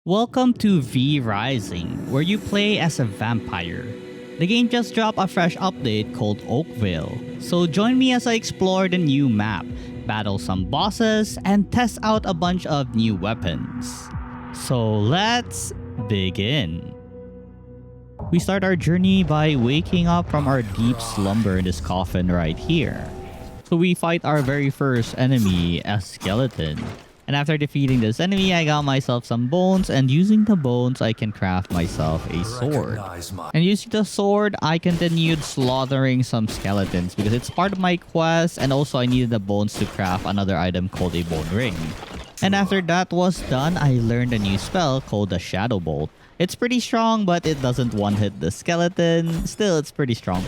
Welcome to V Rising, where you play as a vampire. The game just dropped a fresh update called Oakveil, so join me as I explore the new map, battle some bosses, and test out a bunch of new weapons. So let's begin. We start our journey by waking up from our deep slumber in this coffin right here. So we fight our very first enemy, a skeleton. And after defeating this enemy, I got myself some bones, and using the bones, I can craft myself a sword. And using the sword, I continued slaughtering some skeletons because it's part of my quest, and also I needed the bones to craft another item called a bone ring. And after that was done, I learned a new spell called the Shadow Bolt. It's pretty strong, but it doesn't one-hit the skeleton. Still, it's pretty strong.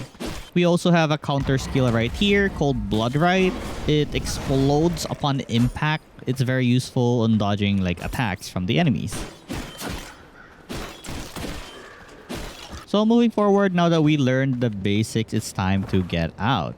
We also have a counter skill right here called Blood Right. It explodes upon impact. It's very useful in dodging like attacks from the enemies. So moving forward, now that we learned the basics, it's time to get out.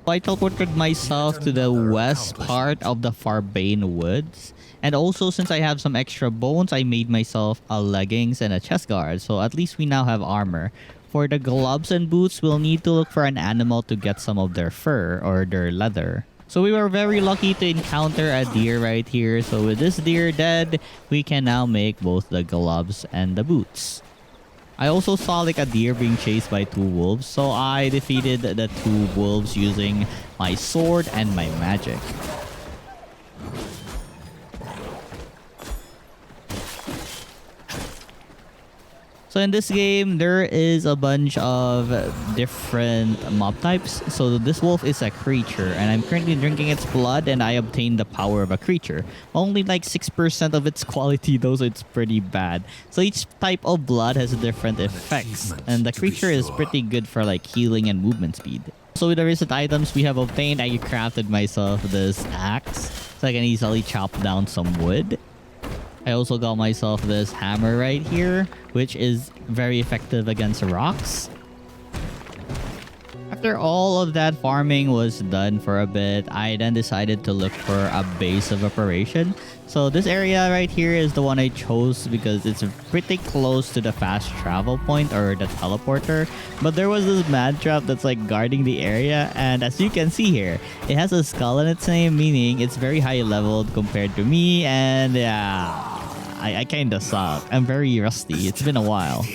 I teleported myself to the west part of the Farbane woods. And also, since I have some extra bones, I made myself a leggings and a chest guard. So at least we now have armor. For the gloves and boots, we'll need to look for an animal to get some of their fur or their leather. So we were very lucky to encounter a deer right here. So with this deer dead, we can now make both the gloves and the boots. I also saw like a deer being chased by two wolves. So I defeated the two wolves using my sword and my magic. So in this game, there is a bunch of different mob types. So this wolf is a creature, and I'm currently drinking its blood, and I obtained the power of a creature. Only like 6% of its quality though, so it's pretty bad. So each type of blood has different effects, and the creature is pretty good for like healing and movement speed. So with the recent items we have obtained, I crafted myself this axe, so I can easily chop down some wood. I also got myself this hammer right here, which is very effective against rocks. After all of that farming was done for a bit, I then decided to look for a base of operation. So this area right here is the one I chose because it's pretty close to the fast travel point or the teleporter. But there was this man trap that's like guarding the area, and as you can see here, it has a skull in its name, meaning it's very high leveled compared to me, and yeah, I kinda suck. I'm very rusty. It's been a while.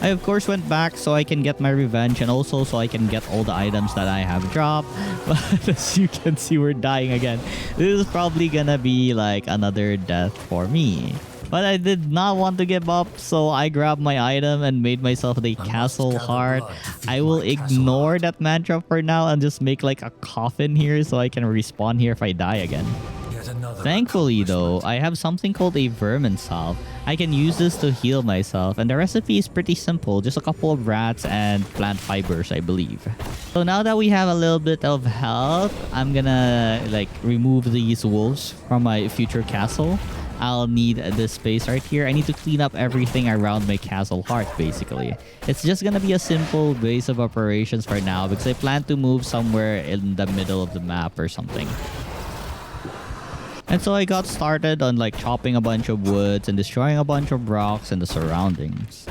I of course went back so I can get my revenge, and also so I can get all the items that I have dropped. But as you can see, we're dying again. This is probably gonna be like another death for me. But I did not want to give up, so I grabbed my item and made myself the castle heart. I will ignore that mantra for now and just make like a coffin here so I can respawn here if I die again. Thankfully though, I have something called a vermin salve. I can use this to heal myself, and the recipe is pretty simple, just a couple of rats and plant fibers, I believe. So now that we have a little bit of health, I'm gonna like remove these wolves from my future castle. I'll need this space right here. I need to clean up everything around my castle heart basically. It's just gonna be a simple base of operations for now because I plan to move somewhere in the middle of the map or something. And so I got started on like chopping a bunch of woods and destroying a bunch of rocks in the surroundings.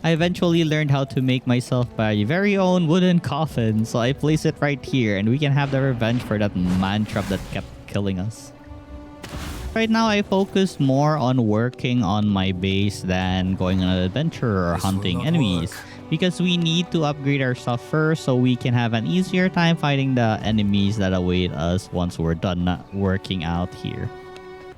I eventually learned how to make myself my very own wooden coffin, so I place it right here and we can have the revenge for that man trap that kept killing us. Right now I focus more on working on my base than going on an adventure or hunting enemies, because we need to upgrade our stuff first so we can have an easier time fighting the enemies that await us once we're done working out here.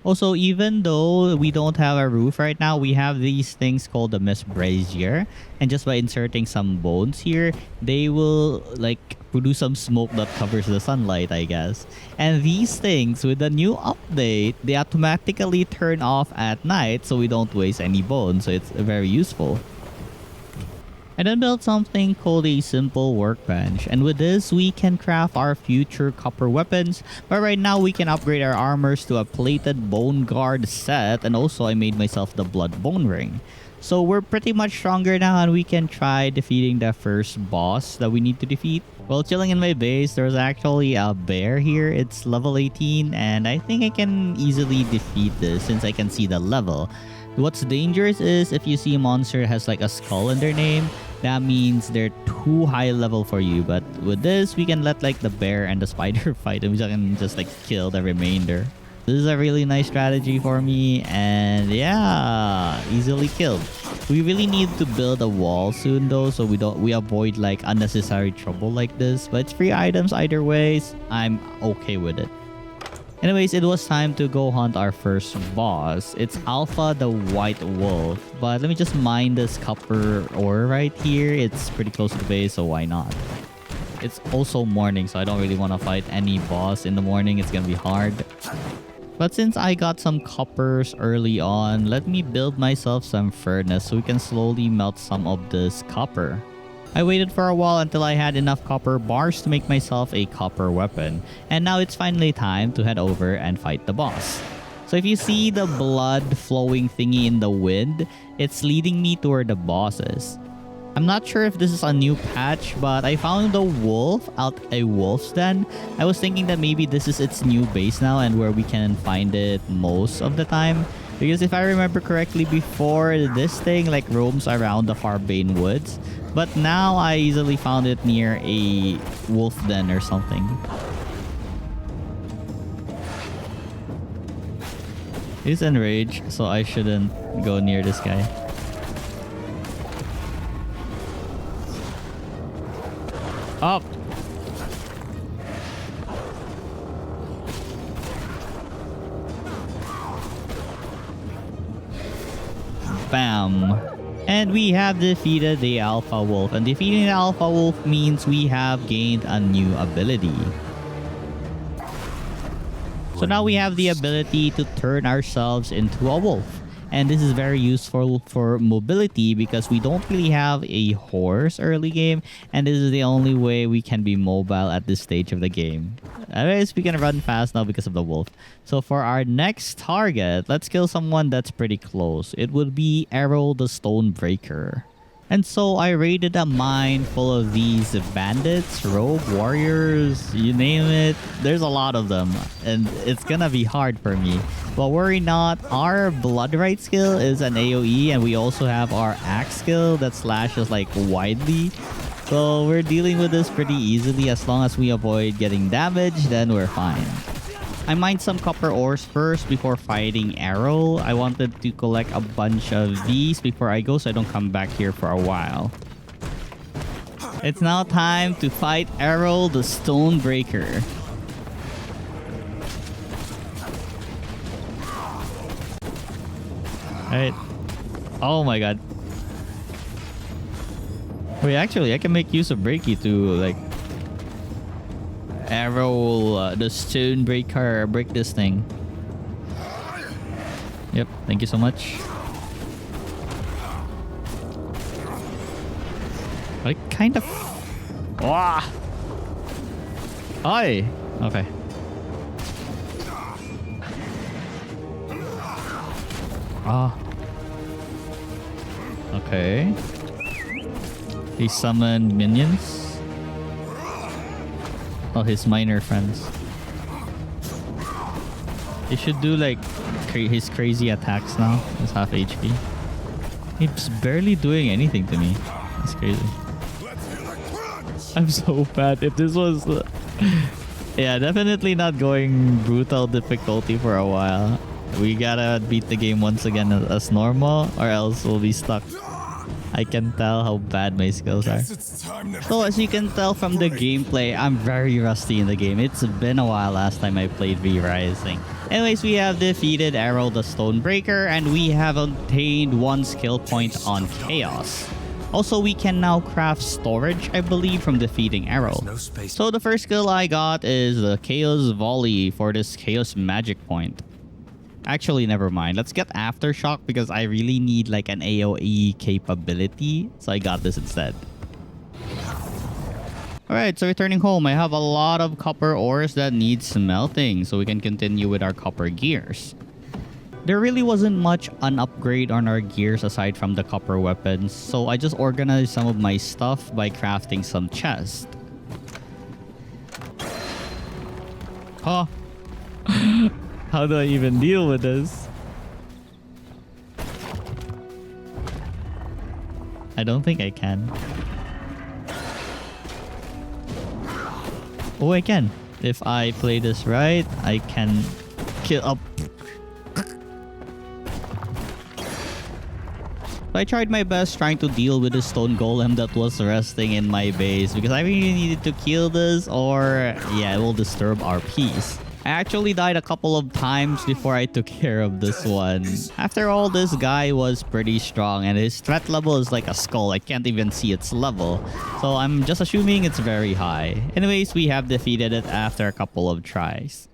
Also, even though we don't have a roof right now, we have these things called the Mist Brazier, and just by inserting some bones here, they will like produce some smoke that covers the sunlight, I guess. And these things, with the new update, they automatically turn off at night so we don't waste any bones, so it's very useful. I then built something called a simple workbench, and with this we can craft our future copper weapons, but right now we can upgrade our armors to a plated bone guard set, and also I made myself the blood bone ring. So we're pretty much stronger now and we can try defeating the first boss that we need to defeat. While chilling in my base, there's actually a bear here. It's level 18 and I think I can easily defeat this since I can see the level. What's dangerous is if you see a monster that has like a skull in their name, that means they're too high level for you. But with this, we can let like the bear and the spider fight and we can just like kill the remainder. This is a really nice strategy for me and yeah, easily killed. We really need to build a wall soon though, so we avoid like unnecessary trouble like this. But it's free items either ways. I'm okay with it. Anyways, it was time to go hunt our first boss. It's Alpha the White Wolf. But let me just mine this copper ore right here. It's pretty close to the base, so why not? It's also morning, so I don't really want to fight any boss in the morning. It's gonna be hard. But since I got some coppers early on, let me build myself some furnace so we can slowly melt some of this copper. I waited for a while until I had enough copper bars to make myself a copper weapon. And now it's finally time to head over and fight the boss. So if you see the blood flowing thingy in the wind, it's leading me to where the boss is. I'm not sure if this is a new patch, but I found the wolf out a wolf's den. I was thinking that maybe this is its new base now and where we can find it most of the time. Because if I remember correctly, before this thing like roams around the Farbane woods. But now I easily found it near a wolf den or something. He's enraged, so I shouldn't go near this guy. Up! Bam! And we have defeated the Alpha Wolf. And defeating the Alpha Wolf means we have gained a new ability. So now we have the ability to turn ourselves into a wolf. And this is very useful for mobility because we don't really have a horse early game. And this is the only way we can be mobile at this stage of the game. Anyways, we can run fast now because of the wolf. So for our next target, let's kill someone that's pretty close. It would be Arrow the Stonebreaker. And so I raided a mine full of these bandits, rogue warriors, you name it. There's a lot of them and it's gonna be hard for me. But worry not, our Bloodright skill is an AoE and we also have our axe skill that slashes like widely. So we're dealing with this pretty easily. As long as we avoid getting damaged, then we're fine. I mined some copper ores first before fighting Arrow. I wanted to collect a bunch of these before I go so I don't come back here for a while. It's now time to fight Arrow the Stonebreaker. Alright. Oh my god. Wait, actually, I can make use of Breaky to like Arrow the Stonebreaker, break this thing. Yep, thank you so much. I kind of... Wah! Oi! Okay. Ah. Okay. He summoned minions. Oh, his minor friends. He should do like his crazy attacks now. He's half HP. He's barely doing anything to me. That's crazy. I'm so bad. If this was... yeah, definitely not going brutal difficulty for a while. We gotta beat the game once again as normal or else we'll be stuck. I can tell how bad my skills are. So as you can tell from the gameplay, I'm very rusty in the game. It's been a while last time I played V-Rising. Anyways, we have defeated Arrow the Stonebreaker and we have obtained 1 skill point on Chaos. Also, we can now craft storage, I believe, from defeating Arrow. So the first skill I got is the Chaos Volley for this Chaos Magic point. Actually, never mind. Let's get Aftershock because I really need like an AoE capability. So I got this instead. Alright, so returning home, I have a lot of copper ores that need smelting. So we can continue with our copper gears. There really wasn't much an upgrade on our gears aside from the copper weapons, so I just organized some of my stuff by crafting some chests. Huh? How do I even deal with this? I don't think I can. Oh, I can. If I play this right, I can kill up. So I tried my best trying to deal with the stone golem that was resting in my base because I really needed to kill this or yeah, it will disturb our peace. I actually died a couple of times before I took care of this one. After all, this guy was pretty strong and his threat level is like a skull. I can't even see its level. So I'm just assuming it's very high. Anyways, we have defeated it after a couple of tries.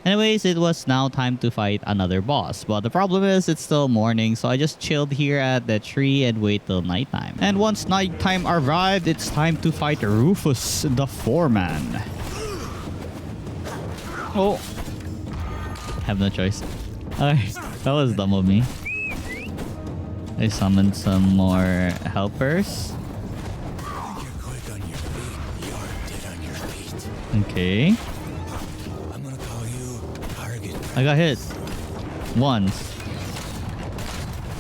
Anyways, it was now time to fight another boss. But the problem is it's still morning, so I just chilled here at the tree and wait till nighttime. And once nighttime arrived, it's time to fight Rufus, the Foreman. Oh. Have no choice. Okay, that was dumb of me. I summoned some more helpers. Okay. I got hit once.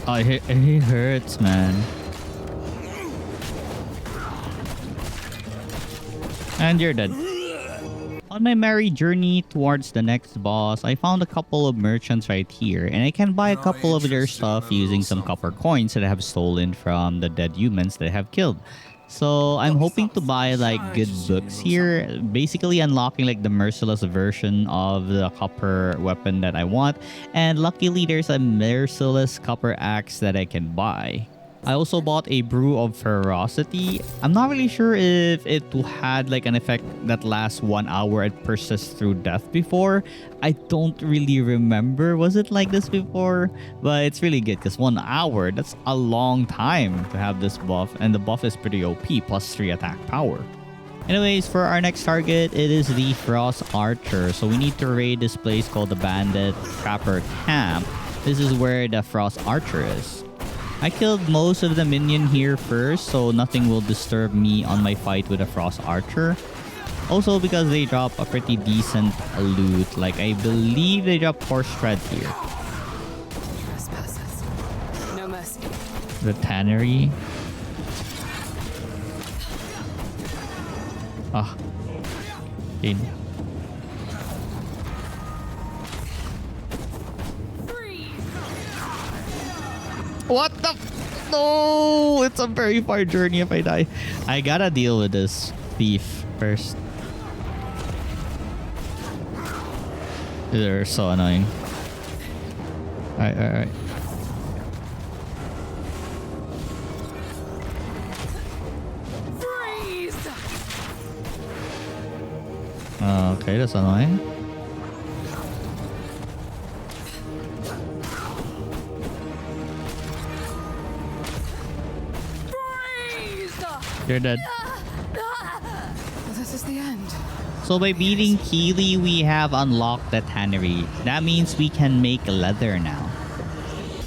Oh, it hurts, man. And you're dead. On my merry journey towards the next boss, I found a couple of merchants right here, and I can buy a couple of their stuff using some copper coins that I have stolen from the dead humans that I have killed. So I'm hoping to buy like good books here, basically unlocking like the merciless version of the copper weapon that I want, and luckily there's a merciless copper axe that I can buy. I also bought a brew of ferocity. I'm not really sure if it had like an effect that lasts 1 hour and persists through death before. I don't really remember. Was it like this before? But it's really good because 1 hour, that's a long time to have this buff. And the buff is pretty OP, plus 3 attack power. Anyways, for our next target, it is the Frostarter. So we need to raid this place called the Bandit Trapper Camp. This is where the Frostarter is. I killed most of the minion here first, so nothing will disturb me on my fight with a Frostarter. Also because they drop a pretty decent loot, like I believe they drop horse shred here. No mercy. The tannery. Ah. In. What the? No! It's a very far journey if I die. I gotta deal with this thief first. They're so annoying. Alright. Freeze! Okay, that's annoying. You're dead. This is the end. So by beating Keely, we have unlocked the tannery. That means we can make leather now.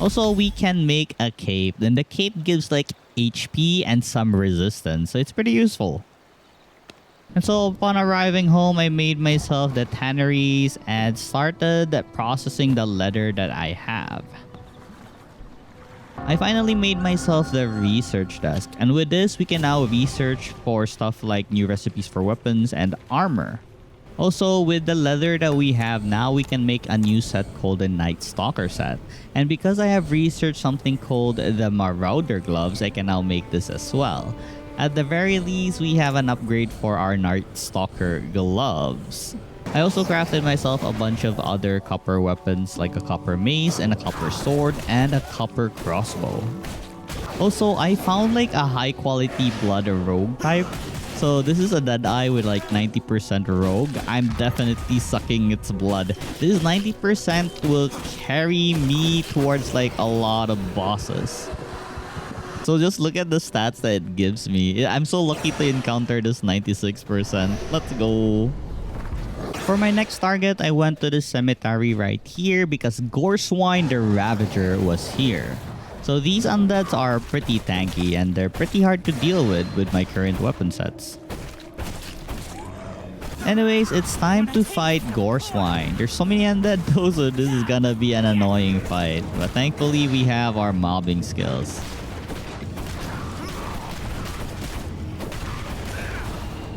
Also, we can make a cape. Then the cape gives like HP and some resistance. So it's pretty useful. And so upon arriving home, I made myself the tanneries and started processing the leather that I have. I finally made myself the research desk, and with this we can now research for stuff like new recipes for weapons and armor. Also, with the leather that we have now, we can make a new set called the Night Stalker set. And because I have researched something called the Marauder gloves, I can now make this as well. At the very least, we have an upgrade for our Night Stalker gloves. I also crafted myself a bunch of other copper weapons like a copper mace and a copper sword and a copper crossbow. Also, I found like a high quality blood rogue type. So this is a Deadeye with like 90% rogue. I'm definitely sucking its blood. This 90% will carry me towards like a lot of bosses. So just look at the stats that it gives me. I'm so lucky to encounter this 96%. Let's go. For my next target, I went to the cemetery right here because Gorewine the Ravager was here. So these undeads are pretty tanky and they're pretty hard to deal with my current weapon sets. Anyways, it's time to fight Gorewine. There's so many undead though, so this is gonna be an annoying fight. But thankfully, we have our mobbing skills.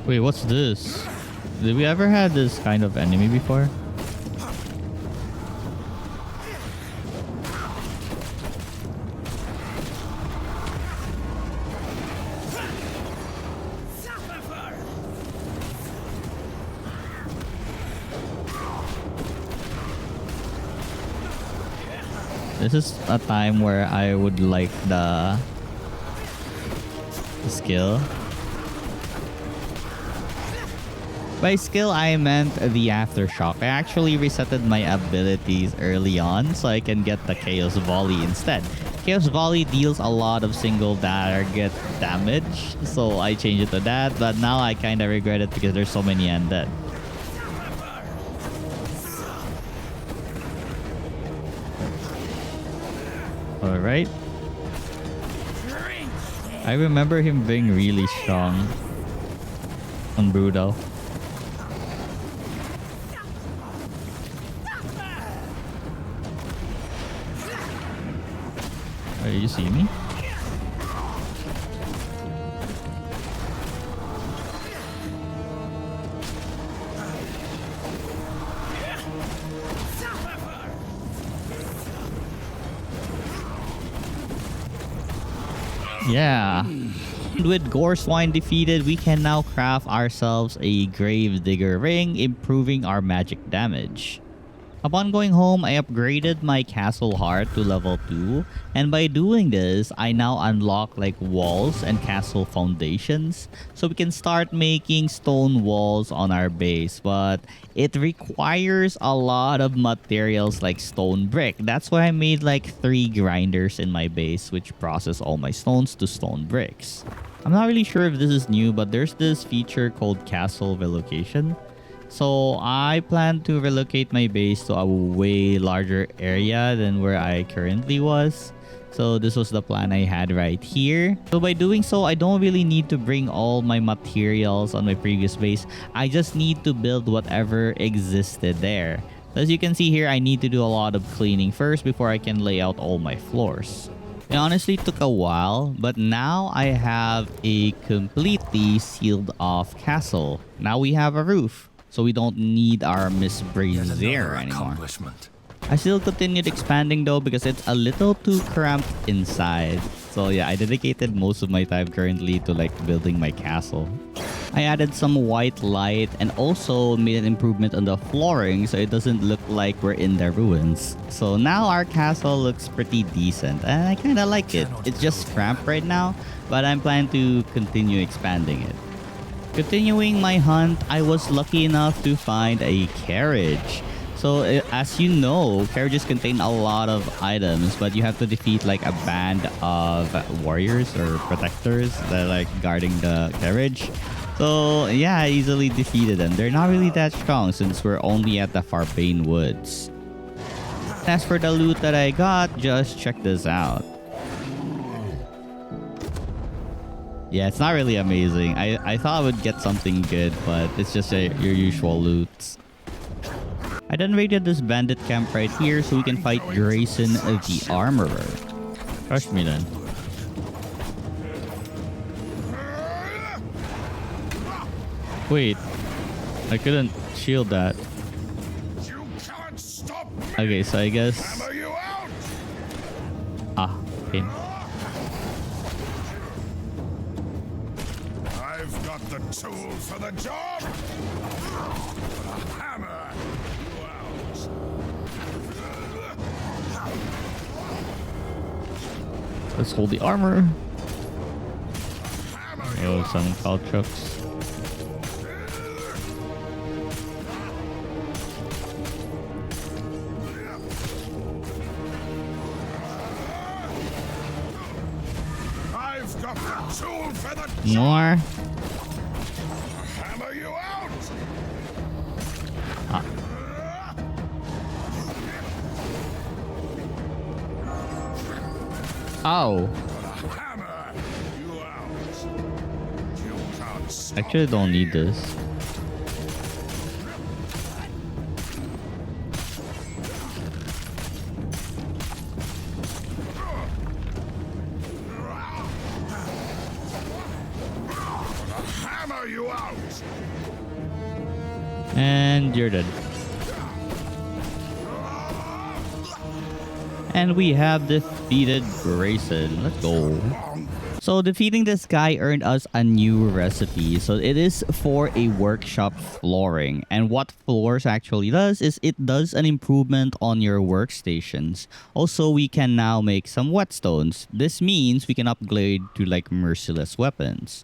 Wait, what's this? Did we ever have this kind of enemy before? This is a time where I would like the skill. By skill, I meant the aftershock. I actually resetted my abilities early on so I can get the Chaos Volley instead. Chaos Volley deals a lot of single target damage, so I changed it to that, but now I kinda regret it because there's so many undead. Alright. I remember him being really strong on Brutal. Oh, you see me? Yeah. With Gorewine defeated, we can now craft ourselves a Gravedigger ring, improving our magic damage. Upon going home, I upgraded my castle heart to level 2, and by doing this, I now unlock like walls and castle foundations, so we can start making stone walls on our base, but it requires a lot of materials like stone brick. That's why I made like 3 grinders in my base, which process all my stones to stone bricks. I'm not really sure if this is new, but there's this feature called castle relocation. So I plan to relocate my base to a way larger area than where I currently was. So this was the plan I had right here. So by doing so, I don't really need to bring all my materials on my previous base. I just need to build whatever existed there. As you can see here, I need to do a lot of cleaning first before I can lay out all my floors. It honestly took a while, but now I have a completely sealed off castle. Now we have a roof. So we don't need our Miss Brazier anymore. I still continued expanding though because it's a little too cramped inside. So yeah, I dedicated most of my time currently to like building my castle. I added some white light and also made an improvement on the flooring so it doesn't look like we're in the ruins. So now our castle looks pretty decent and I kind of like it. It's just cramped right now, but I'm planning to continue expanding it. Continuing my hunt, I was lucky enough to find a carriage. So as you know, carriages contain a lot of items, but you have to defeat like a band of warriors or protectors that are like guarding the carriage. So yeah, I easily defeated them. They're not really that strong since we're only at the Farbane woods. As for the loot that I got, just check this out. Yeah, it's not really amazing. I thought I would get something good, but it's just your usual loot. I then raided this bandit camp right here so we can fight Grayson the Armorer. Crush me then. Wait, I couldn't shield that. Okay, so I guess... Ah, okay. The tool for the job. A hammer. Let's hold the armor. Oh, some call trucks. I've got the tool for the more. Ow. Hammer you out. You can't stop. Actually, I don't need this. Hammer you out. And you're dead. And we have defeated Grayson. Let's go. So defeating this guy earned us a new recipe. So it is for a workshop flooring. And what floors actually does is it does an improvement on your workstations. Also, we can now make some whetstones. This means we can upgrade to like merciless weapons.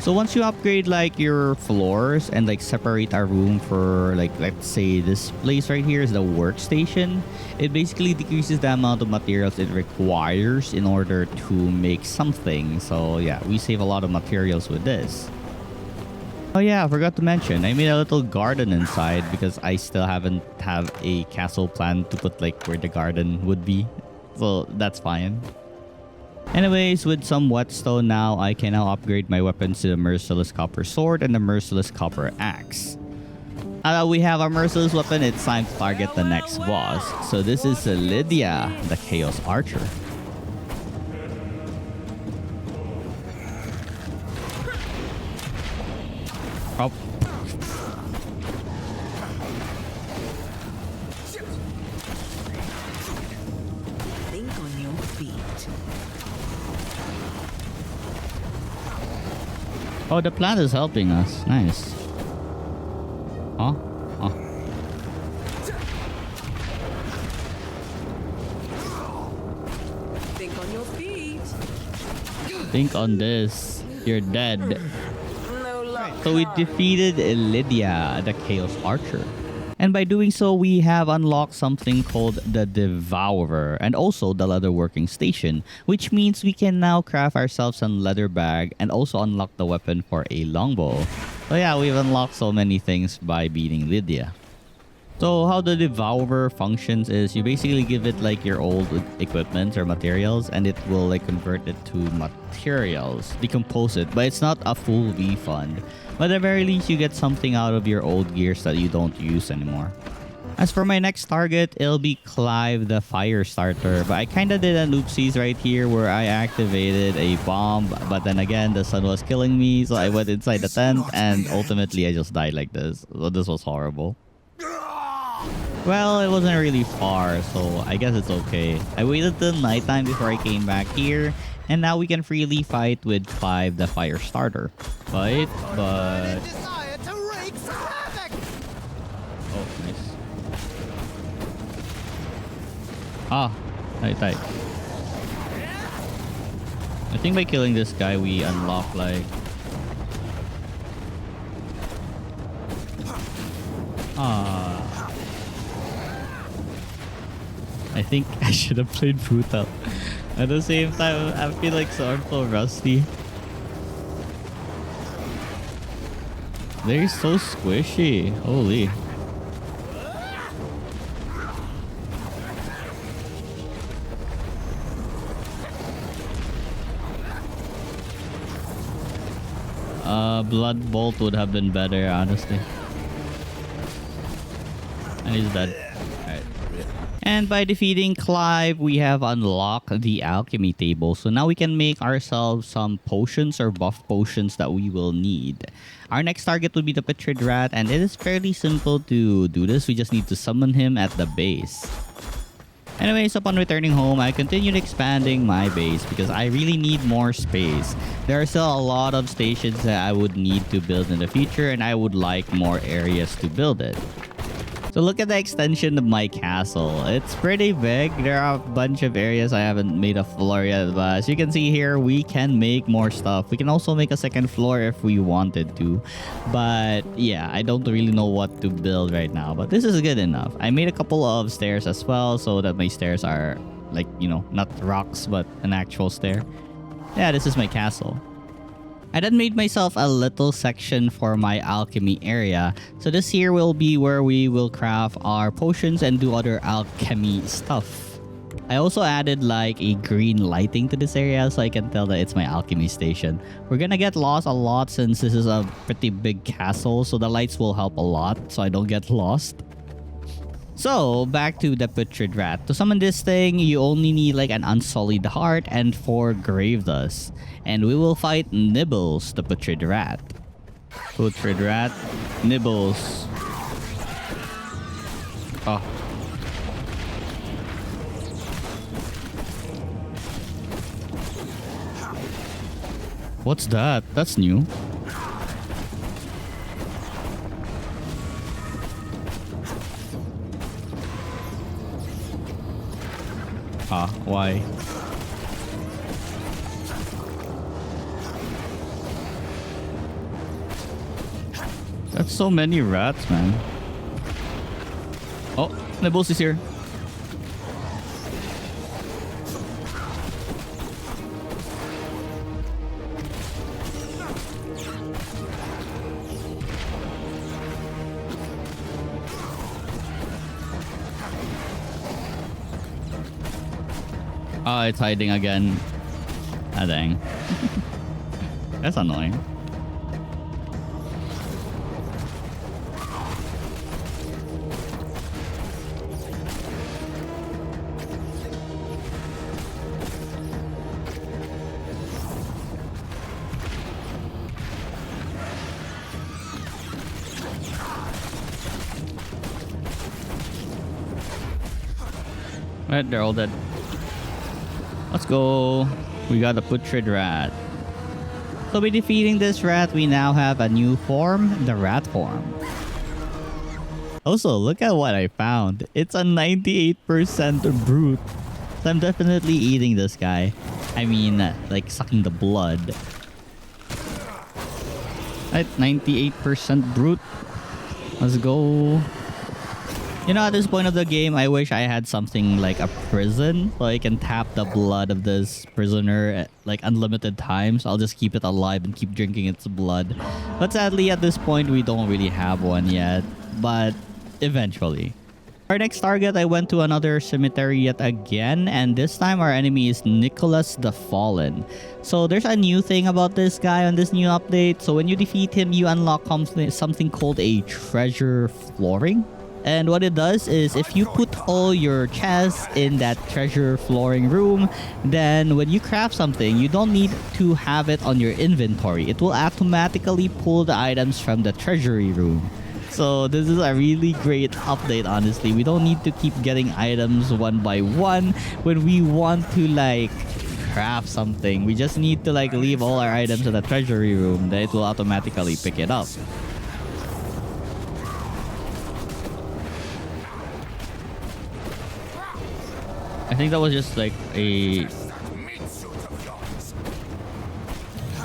So once you upgrade like your floors and like separate our room for like, let's say this place right here is the workstation, it basically decreases the amount of materials it requires in order to make something. So yeah, we save a lot of materials with this. Oh yeah, I forgot to mention, I made a little garden inside because I still haven't have a castle plan to put like where the garden would be. So that's fine. Anyways, with some whetstone now, I can now upgrade my weapons to the Merciless Copper Sword and the Merciless Copper Axe. Now that we have our Merciless weapon, it's time to target the next boss. So this is Lydia, the Chaos Archer. Oh. Think on your feet. Oh, the plant is helping us. Nice. Huh? Huh. Think on your feet. Think on this. You're dead. No luck. So we defeated Lydia, the Chaos Archer. And by doing so, we have unlocked something called the Devourer and also the leather working station, which means we can now craft ourselves a leather bag and also unlock the weapon for a longbow. So yeah, we've unlocked so many things by beating Lydia. So how the Devourer functions is you basically give it like your old equipment or materials and it will like convert it to materials, decompose it, but it's not a full refund. But at the very least, you get something out of your old gears that you don't use anymore. As for my next target, it'll be Clive the Firestarter. But I kind of did an oopsies right here where I activated a bomb. But then again, the sun was killing me. So I went inside the tent and ultimately I just died like this. So this was horrible. Well, it wasn't really far, so I guess it's okay. I waited till nighttime before I came back here. And now we can freely fight with Clive the Firestarter. But... Oh, nice. Ah, tight. I think by killing this guy, we unlock like... I think I should have played Brutal. At the same time, I feel like I'm so rusty. They're so squishy. Holy. Blood Bolt would have been better, honestly. And he's dead. Alright. And by defeating Clive, we have unlocked the alchemy table. So now we can make ourselves some potions or buff potions that we will need. Our next target would be the Putrid Rat, and it is fairly simple to do this. We just need to summon him at the base. Anyways, upon returning home, I continued expanding my base because I really need more space. There are still a lot of stations that I would need to build in the future, and I would like more areas to build it. So look at the extension of my castle. It's pretty big. There are a bunch of areas I haven't made a floor yet, but as you can see here, we can make more stuff. We can also make a second floor if we wanted to. But yeah, I don't really know what to build right now, but this is good enough. I made a couple of stairs as well so that my stairs are like, you know, not rocks, but an actual stair. Yeah, this is my castle. I then made myself a little section for my alchemy area. So this here will be where we will craft our potions and do other alchemy stuff. I also added like a green lighting to this area so I can tell that it's my alchemy station. We're gonna get lost a lot since this is a pretty big castle, so the lights will help a lot so I don't get lost. So, back to the Putrid Rat. To summon this thing, you only need like an Unsullied Heart and 4 Grave Dust. And we will fight Nibbles, the Putrid Rat. Putrid Rat, Nibbles. Oh. What's that? That's new. Ah, why? That's so many rats, man. Oh, Nibbles is here. Oh, it's hiding again. Ah, dang. That's annoying. Right, they're all dead. Let's go. We got a Putrid Rat. So by defeating this rat, we now have a new form, the rat form. Also, look at what I found. It's a 98% brute. So I'm definitely eating this guy. I mean, like sucking the blood. Right, 98% brute. Let's go. You know, at this point of the game, I wish I had something like a prison so I can tap the blood of this prisoner at like unlimited times. I'll just keep it alive and keep drinking its blood. But sadly, at this point, we don't really have one yet. But eventually. Our next target, I went to another cemetery yet again. And this time, our enemy is Nicholaus the Fallen. So there's a new thing about this guy on this new update. So when you defeat him, you unlock something called a treasure flooring. And what it does is if you put all your chests in that treasure flooring room, then when you craft something, you don't need to have it on your inventory. It will automatically pull the items from the treasury room. So this is a really great update, honestly. We don't need to keep getting items one by one when we want to like craft something. We just need to like leave all our items in the treasury room, then it will automatically pick it up. I think that was just like a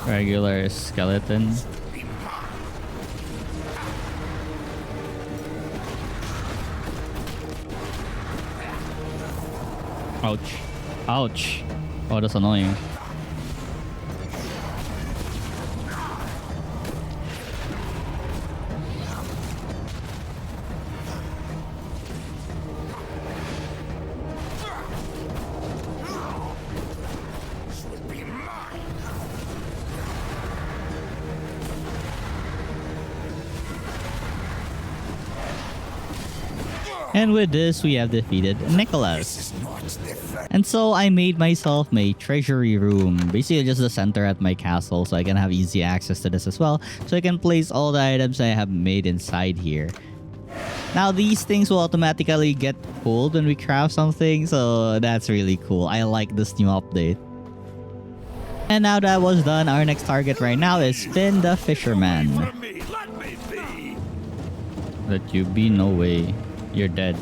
regular skeleton. Ouch. Ouch. Oh, that's annoying. And with this, we have defeated Nicholaus. And so I made myself my treasury room. Basically just the center at my castle so I can have easy access to this as well. So I can place all the items I have made inside here. Now these things will automatically get pulled when we craft something. So that's really cool. I like this new update. And now that was done, our next target right now is Finn the Fisherman. Let you be, no way. You're dead.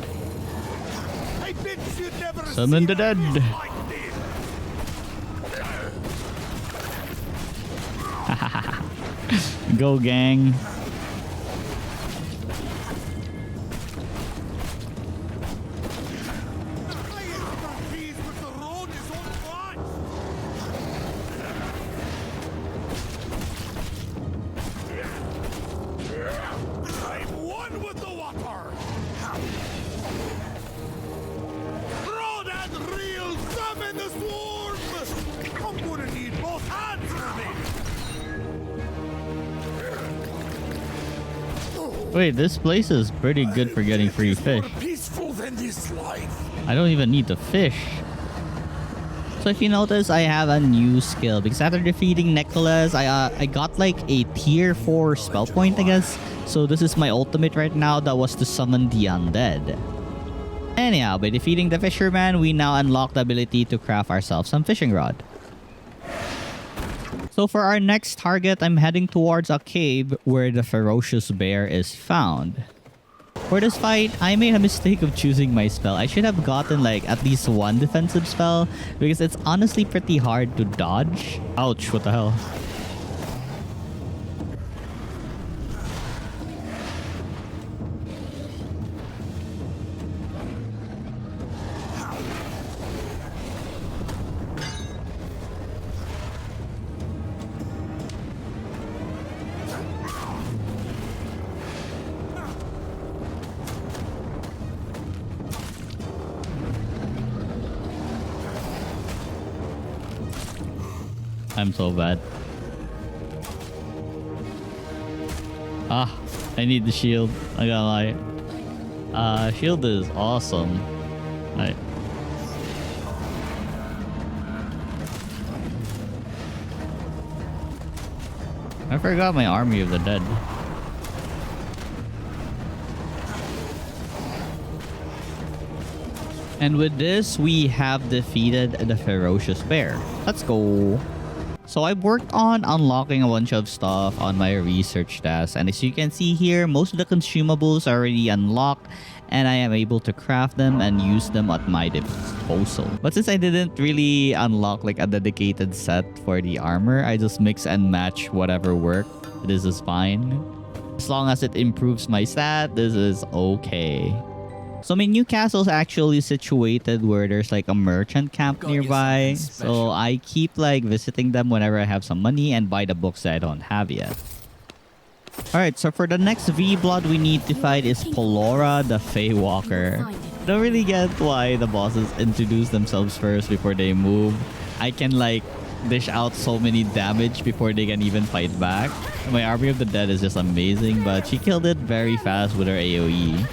Summon the dead. Go, gang. Wait, this place is pretty good for getting free fish. More peaceful than this life. I don't even need to fish. So if you notice, I have a new skill because after defeating Nicholaus, I got like a tier 4 spell point, I guess. So this is my ultimate right now. That was to summon the undead. Anyhow, by defeating the Fisherman, we now unlock the ability to craft ourselves some fishing rod. So for our next target, I'm heading towards a cave where the Ferocious bear is found. For this fight, I made a mistake of choosing my spell. I should have gotten like at least one defensive spell because it's honestly pretty hard to dodge. Ouch, what the hell? I'm so bad. Ah, I need the shield. I gotta lie. Shield is awesome. I forgot my army of the dead. And with this, we have defeated the Ferocious bear. Let's go. So I worked on unlocking a bunch of stuff on my research desk, and as you can see here, most of the consumables are already unlocked and I am able to craft them and use them at my disposal. But since I didn't really unlock like a dedicated set for the armor, I just mix and match whatever worked. This is fine. As long as it improves my stat, this is okay. So my new castle is actually situated where there's like a merchant camp nearby. So I keep like visiting them whenever I have some money and buy the books that I don't have yet. Alright, so for the next V-Blood we need to fight is Polora the Feywalker. Don't really get why the bosses introduce themselves first before they move. I can like dish out so many damage before they can even fight back. My Army of the Dead is just amazing, but she killed it very fast with her AoE.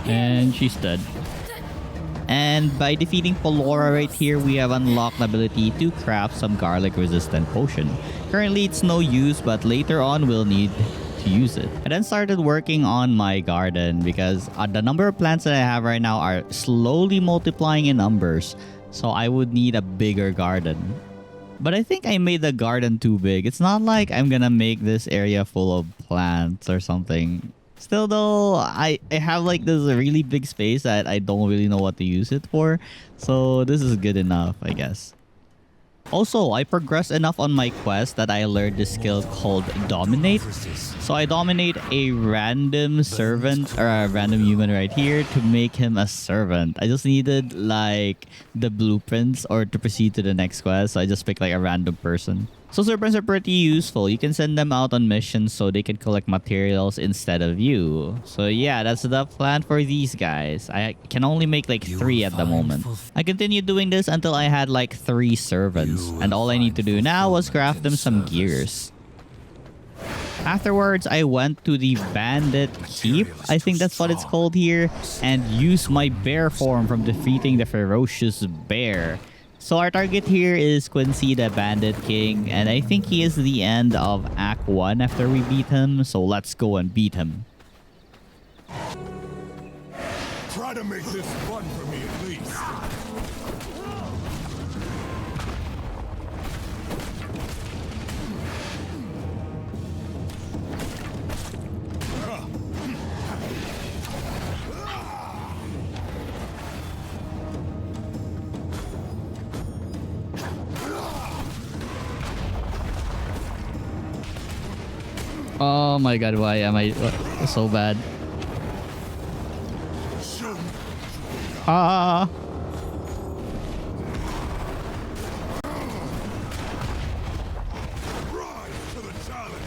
And she's dead. And by defeating Polora right here, we have unlocked the ability to craft some garlic resistant potion. Currently it's no use, but later on we'll need to use it. I then started working on my garden because the number of plants that I have right now are slowly multiplying in numbers. So I would need a bigger garden. But I think I made the garden too big. It's not like I'm gonna make this area full of plants or something. Still though, I have like this really big space that I don't really know what to use it for. So this is good enough, I guess. Also, I progressed enough on my quest that I learned this skill called Dominate. So I dominate a random servant or a random human right here to make him a servant. I just needed like the blueprints or to proceed to the next quest. So I just picked like a random person. So servants are pretty useful. You can send them out on missions so they can collect materials instead of you. So yeah, that's the plan for these guys. I can only make like 3 at the moment. I continued doing this until I had like 3 servants. And all I need to do now was craft them some gears. Afterwards, I went to the Bandit Keep, I think that's what it's called here, and used my bear form from defeating the Ferocious bear. So our target here is Quincy the Bandit King, and I think he is the end of Act 1 after we beat him, so let's go and beat him. Try to make this fun for me at least. Oh my god, why am I so bad? Ah! Rise to the challenge.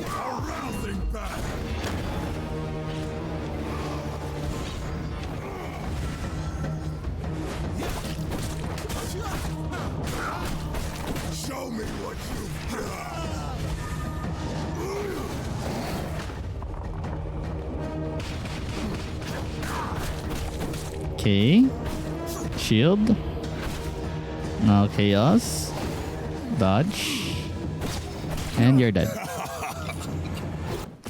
A rousing battle. Show me what you've got. Okay. Shield. Now chaos. Dodge. And you're dead.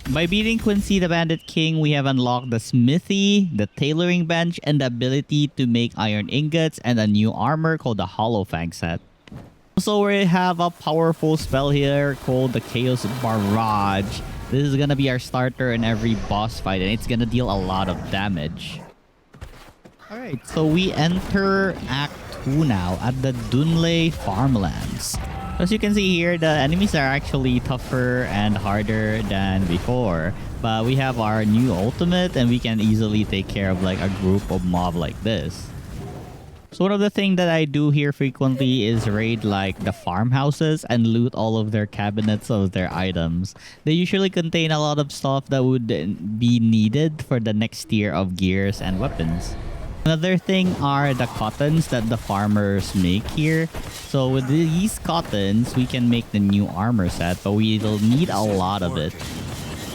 By beating Quincy the Bandit King, we have unlocked the smithy, the tailoring bench, and the ability to make iron ingots and a new armor called the Hollow Fang set. Also, we have a powerful spell here called the Chaos Barrage. This is gonna be our starter in every boss fight, and it's gonna deal a lot of damage. Alright, so we enter Act 2 now at the Dunley Farmlands. As you can see here, the enemies are actually tougher and harder than before. But we have our new ultimate and we can easily take care of like a group of mob like this. So one of the things that I do here frequently is raid like the farmhouses and loot all of their cabinets of their items. They usually contain a lot of stuff that would be needed for the next tier of gears and weapons. Another thing are the cottons that the farmers make here. So with these cottons, we can make the new armor set, but we'll need a lot of it.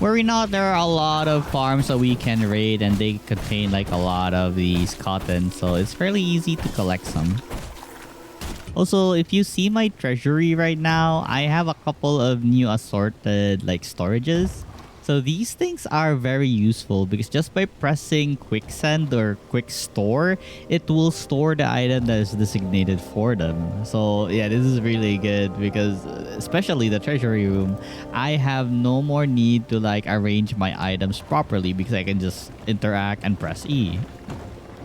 Worry not, there are a lot of farms that we can raid and they contain like a lot of these cottons, so it's fairly easy to collect some. Also, if you see my treasury right now, I have a couple of new assorted like storages. So these things are very useful because just by pressing quick send or quick store, it will store the item that is designated for them. So yeah, this is really good because especially the treasury room, I have no more need to like arrange my items properly because I can just interact and press E.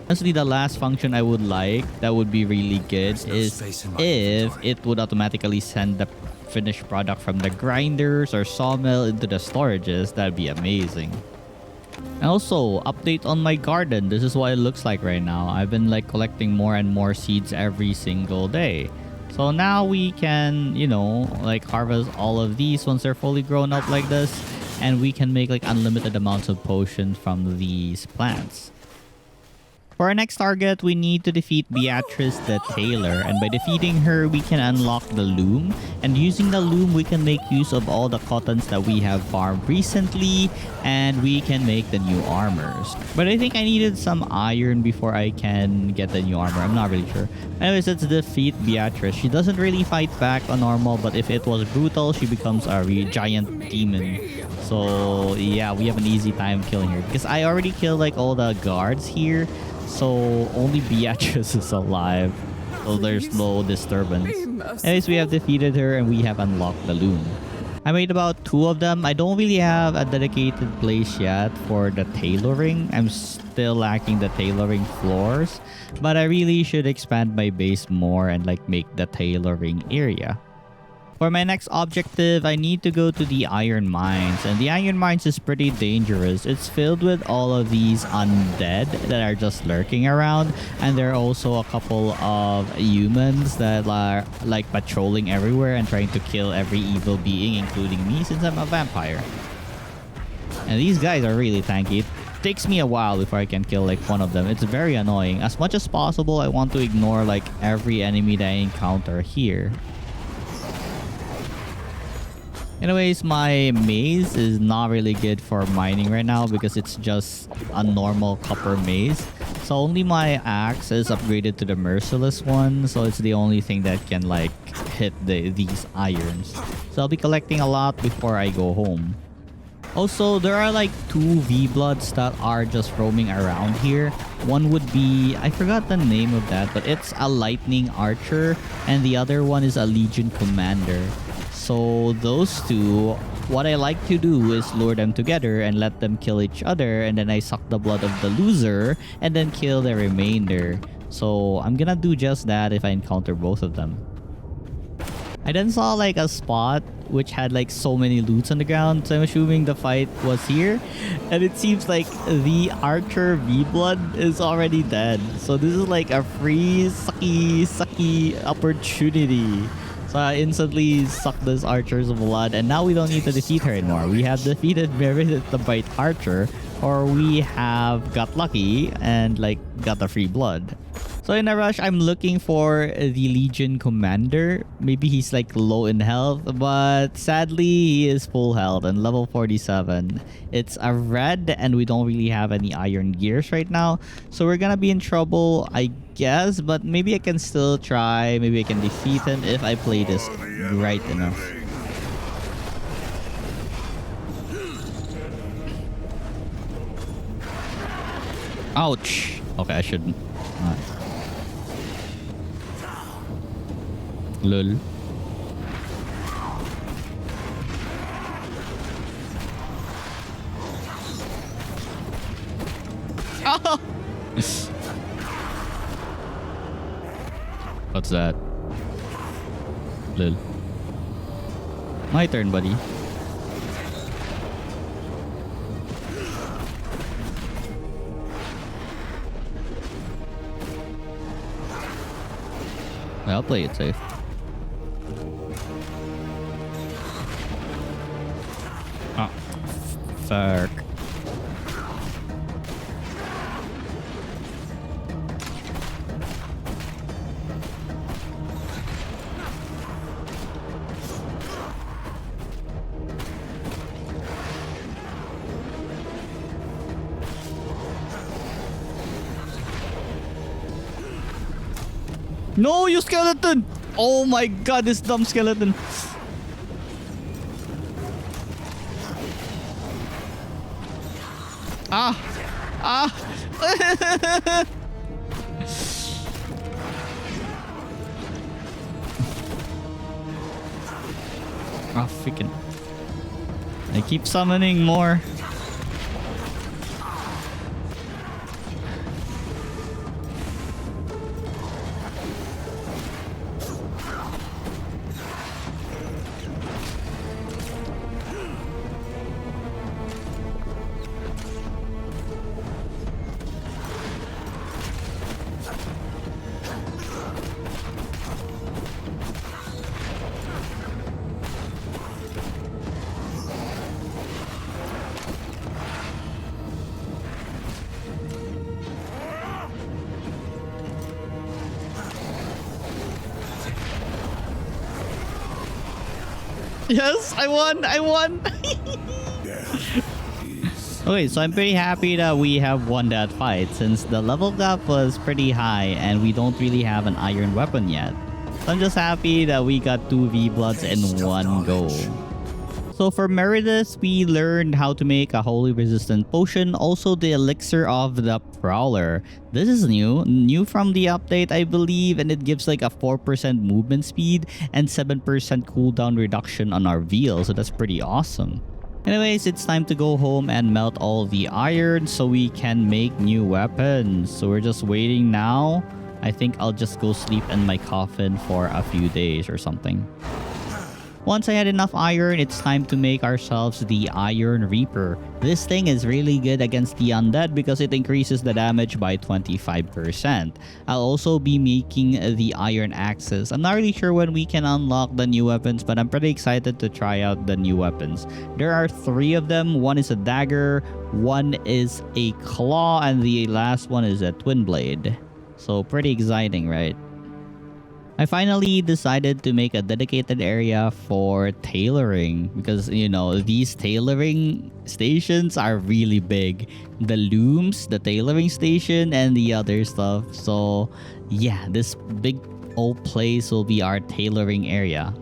Honestly, the last function I would like that would be really good is if it would automatically send the finished product from the grinders or sawmill into the storages. That'd be amazing. And also, update on my garden. This is what it looks like right now. I've been like collecting more and more seeds every single day. So now we can, you know, like harvest all of these once they're fully grown up like this. And we can make like unlimited amounts of potions from these plants. For our next target, we need to defeat Beatrice the Tailor, and by defeating her, we can unlock the loom. And using the loom, we can make use of all the cottons that we have farmed recently, and we can make the new armors. But I think I needed some iron before I can get the new armor. I'm not really sure. Anyways, let's defeat Beatrice. She doesn't really fight back on normal, but if it was brutal, she becomes a giant demon. So yeah, we have an easy time killing her because I already killed like all the guards here. So only Beatrice is alive, so there's no disturbance. Anyways, we have defeated her and we have unlocked the loom. I made about 2 of them. I don't really have a dedicated place yet for the tailoring. I'm still lacking the tailoring floors, but I really should expand my base more and like make the tailoring area. For my next objective, I need to go to the Iron Mines. And the Iron Mines is pretty dangerous. It's filled with all of these undead that are just lurking around. And there are also a couple of humans that are like patrolling everywhere and trying to kill every evil being, including me since I'm a vampire. And these guys are really tanky. It takes me a while before I can kill like one of them. It's very annoying. As much as possible, I want to ignore like every enemy that I encounter here. Anyways, my maze is not really good for mining right now because it's just a normal copper maze. So only my axe is upgraded to the merciless one. So it's the only thing that can like hit these irons. So I'll be collecting a lot before I go home. Also, there are like 2 V-Bloods that are just roaming around here. One would be, I forgot the name of that, but it's a lightning archer. And the other one is a legion commander. So those 2, what I like to do is lure them together and let them kill each other, and then I suck the blood of the loser and then kill the remainder. So I'm gonna do just that if I encounter both of them. I then saw like a spot which had like so many loots on the ground, so I'm assuming the fight was here. And it seems like the archer V-Blood is already dead. So this is like a free sucky opportunity. So I instantly sucked this archer's blood, and now we don't need to defeat her anymore. We have defeated Meredith the Bright Archer, or we have got lucky and like got the free blood. So in a rush, I'm looking for the Legion Commander. Maybe he's like low in health, but sadly he is full health and level 47. It's a red and we don't really have any iron gears right now. So we're gonna be in trouble, I guess, but maybe I can still try. Maybe I can defeat him if I play this right enough. Ouch. Okay, I shouldn't. Lol. Oh! What's that? Lol. My turn, buddy. I'll play it safe. Oh, fuck. No, you skeleton! Oh my god, this dumb skeleton. Ah! Ah! Ah, freaking. I keep summoning more. Yes, I won! I won! Okay, so I'm pretty happy that we have won that fight since the level gap was pretty high and we don't really have an iron weapon yet. So I'm just happy that we got 2 V-Bloods in one go. So for Meredith, we learned how to make a holy resistant potion, also the elixir of the Prowler. This is new from the update, I believe, and it gives like a 4% movement speed and 7% cooldown reduction on our veal, so that's pretty awesome. Anyways, it's time to go home and melt all the iron so we can make new weapons. So we're just waiting now. I think I'll just go sleep in my coffin for a few days or something. Once I had enough iron, it's time to make ourselves the Iron Reaper. This thing is really good against the undead because it increases the damage by 25%. I'll also be making the Iron Axes. I'm not really sure when we can unlock the new weapons, but I'm pretty excited to try out the new weapons. There are 3 of them. One is a dagger, one is a claw, and the last one is a twin blade. So pretty exciting, right? I finally decided to make a dedicated area for tailoring because, you know, these tailoring stations are really big. The looms, the tailoring station, and the other stuff. So, yeah, this big old place will be our tailoring area.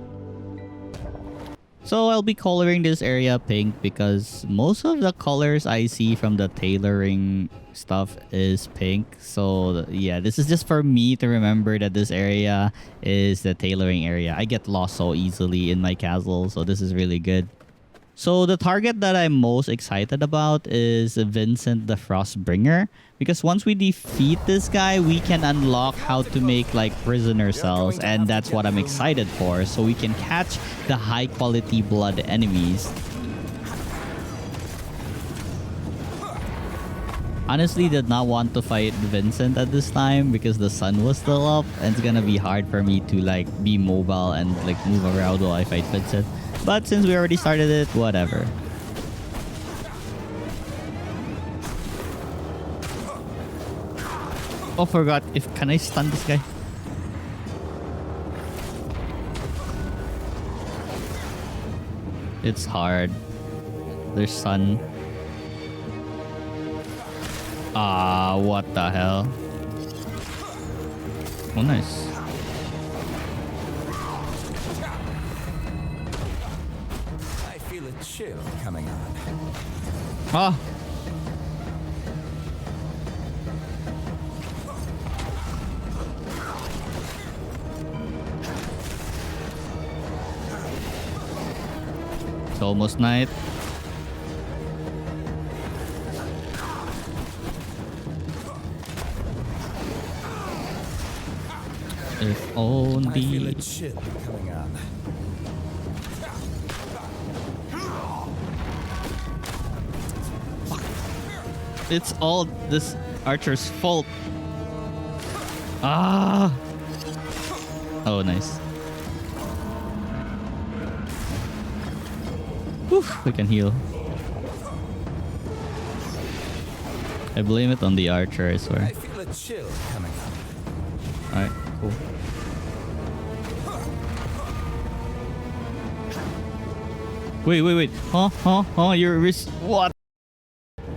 So I'll be coloring this area pink because most of the colors I see from the tailoring stuff is pink. So yeah, this is just for me to remember that this area is the tailoring area. I get lost so easily in my castle, so this is really good. So the target that I'm most excited about is Vincent the Frostbringer, because once we defeat this guy, we can unlock how to make like prisoner cells, and that's what I'm excited for, so we can catch the high quality blood enemies. Honestly, did not want to fight Vincent at this time because the sun was still up, and it's gonna be hard for me to like be mobile and like move around while I fight Vincent. But since we already started it, whatever. Oh, forgot. Can I stun this guy? It's hard. There's sun. Ah, what the hell? Oh, nice. I feel a chill coming on. Ah. It's almost night. If only. I feel a chill coming on. It's all this archer's fault. Ah. Oh, nice. Whew, we can heal. I blame it on the archer, I swear. I feel a chill coming on. Alright, cool. Wait. Huh? Your wrist. What?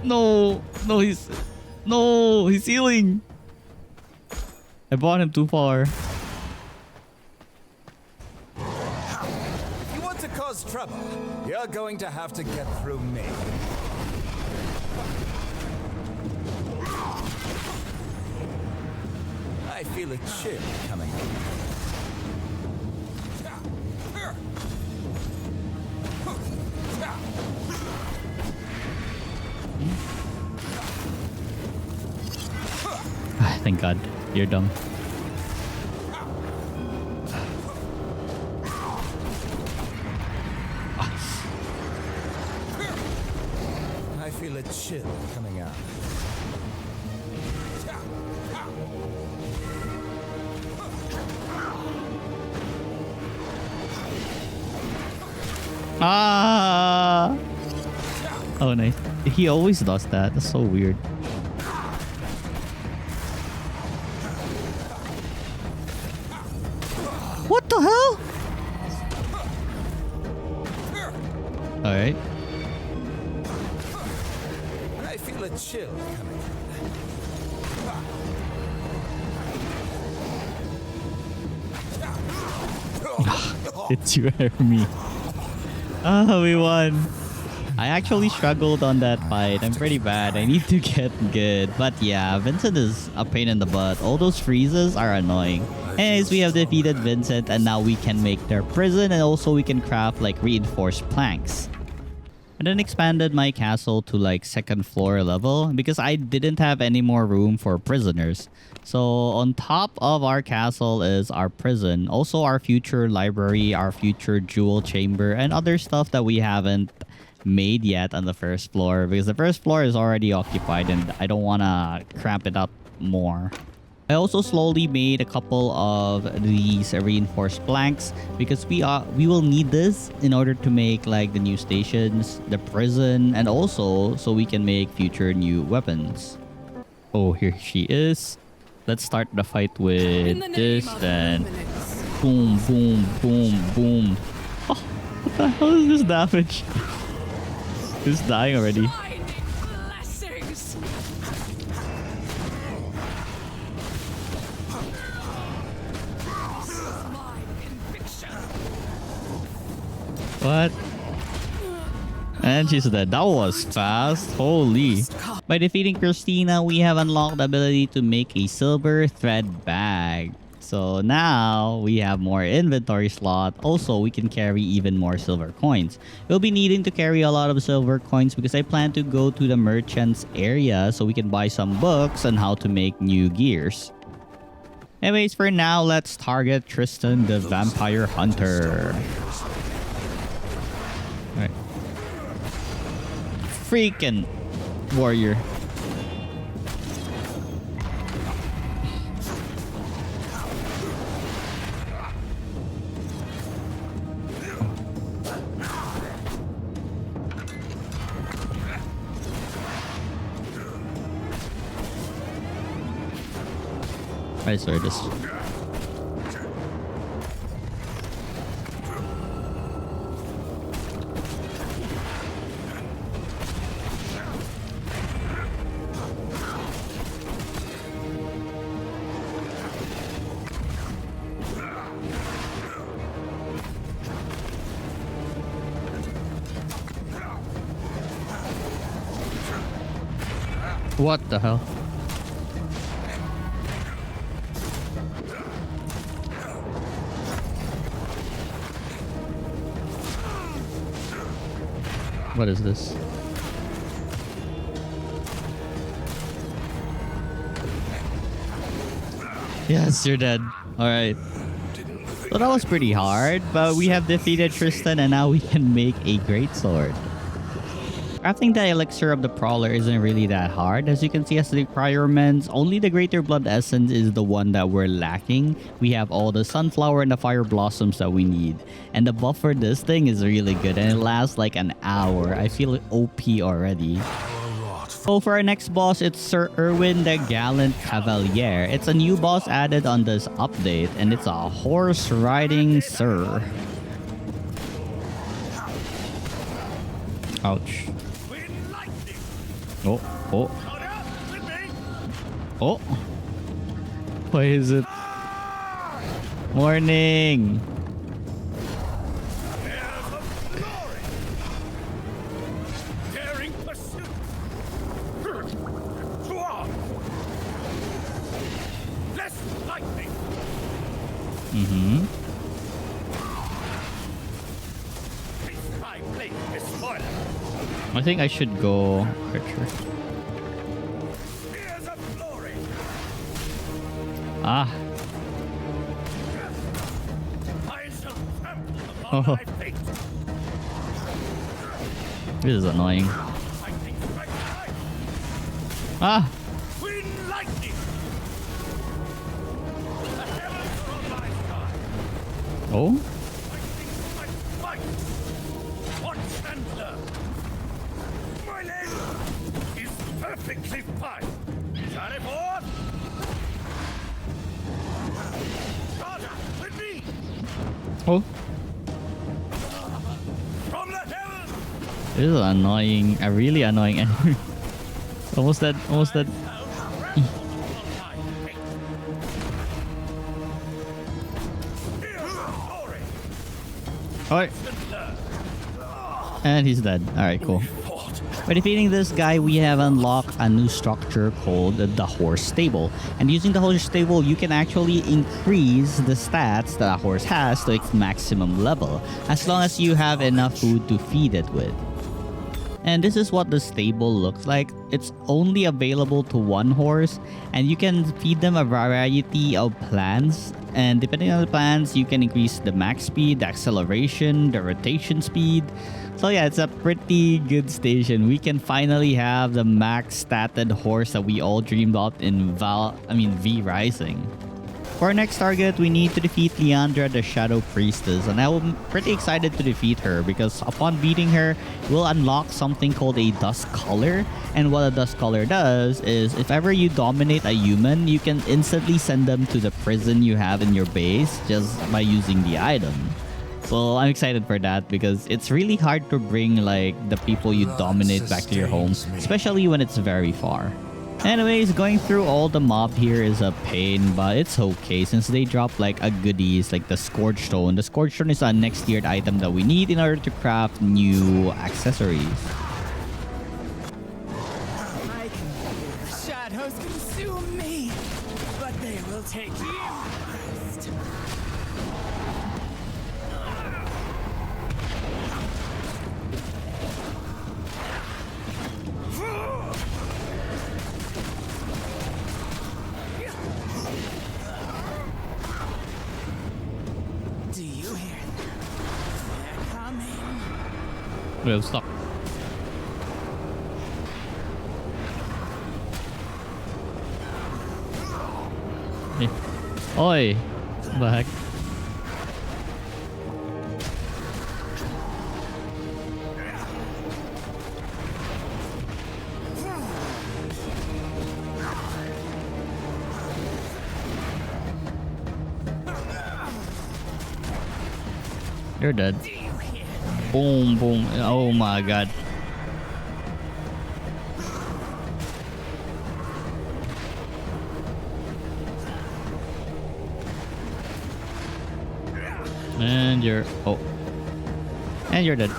No, he's healing. I brought him too far. If you want to cause trouble, you're going to have to get through me. I feel a chill coming on. Thank God, you're dumb. I feel a chill coming on. Ah! Oh, nice. He always does that. That's so weird. What the hell? Alright. I feel a chill coming on. It's you or me. Ah, we won. I actually struggled on that fight. I'm pretty bad. I need to get good. But yeah, Vincent is a pain in the butt. All those freezes are annoying. Anyways, we have defeated Vincent, and now we can make their prison, and also we can craft like reinforced planks. And then expanded my castle to like 2nd floor level because I didn't have any more room for prisoners. So on top of our castle is our prison, also our future library, our future jewel chamber, and other stuff that we haven't made yet on the 1st floor because the 1st floor is already occupied and I don't want to cramp it up more. I also slowly made a couple of these reinforced planks because we will need this in order to make like the new stations, the prison, and also so we can make future new weapons. Oh, here she is. Let's start the fight with this, then boom, boom, boom, boom. Oh, what the hell is this damage? He's dying already. What? And she's dead. That was fast. Holy. By defeating Christina, we have unlocked the ability to make a silver thread bag. So now we have more inventory slot. Also, we can carry even more silver coins. We'll be needing to carry a lot of silver coins because I plan to go to the merchants area so we can buy some books on how to make new gears. Anyways, for now, let's target Tristan the Vampire Hunter. Alright. Freaking warrior. I saw this. What the hell? What is this? Yes, you're dead. Alright. So that was pretty hard, but we have defeated Tristan and now we can make a great sword. Crafting the elixir of the Prowler isn't really that hard. As you can see as the requirements, only the Greater Blood Essence is the one that we're lacking. We have all the Sunflower and the Fire Blossoms that we need. And the buff for this thing is really good and it lasts like an hour. I feel OP already. So for our next boss, it's Sir Erwin the Gallant Cavalier. It's a new boss added on this update and it's a horse riding Sir. Ouch. Oh, oh. Oh. Why is it? Morning. Mm-hmm. I think I should go Archer. Ah. Oh. This is annoying. Ah. Oh. Oh. This is annoying. A really annoying enemy. Almost dead. Almost dead. Alright. And he's dead. Alright, cool. By defeating this guy, we have unlocked a new structure called the Horse Stable. And using the Horse Stable, you can actually increase the stats that a horse has to its maximum level, as long as you have enough food to feed it with. And this is what the stable looks like. It's only available to one horse, and you can feed them a variety of plants. And depending on the plants, you can increase the max speed, the acceleration, the rotation speed. So yeah, it's a pretty good station. We can finally have the max statted horse that we all dreamed of in V Rising. For our next target, we need to defeat Leandra the Shadow Priestess, and I'm pretty excited to defeat her because upon beating her, we'll unlock something called a Dust Collar. And what a Dust Collar does is if ever you dominate a human, you can instantly send them to the prison you have in your base just by using the item. So I'm excited for that because it's really hard to bring like the people you dominate back to your home, especially when it's very far. Anyways, going through all the mob here is a pain, but it's okay since they drop like a goodies like the Scourge Stone. The Scourge Stone is a next tiered item that we need in order to craft new accessories. I can hear shadows consume me, but they will take you. Wait, I'm stuck. Hey. Oi! What the heck? You're dead. Boom, boom. Oh my god. And you're... Oh. And you're dead.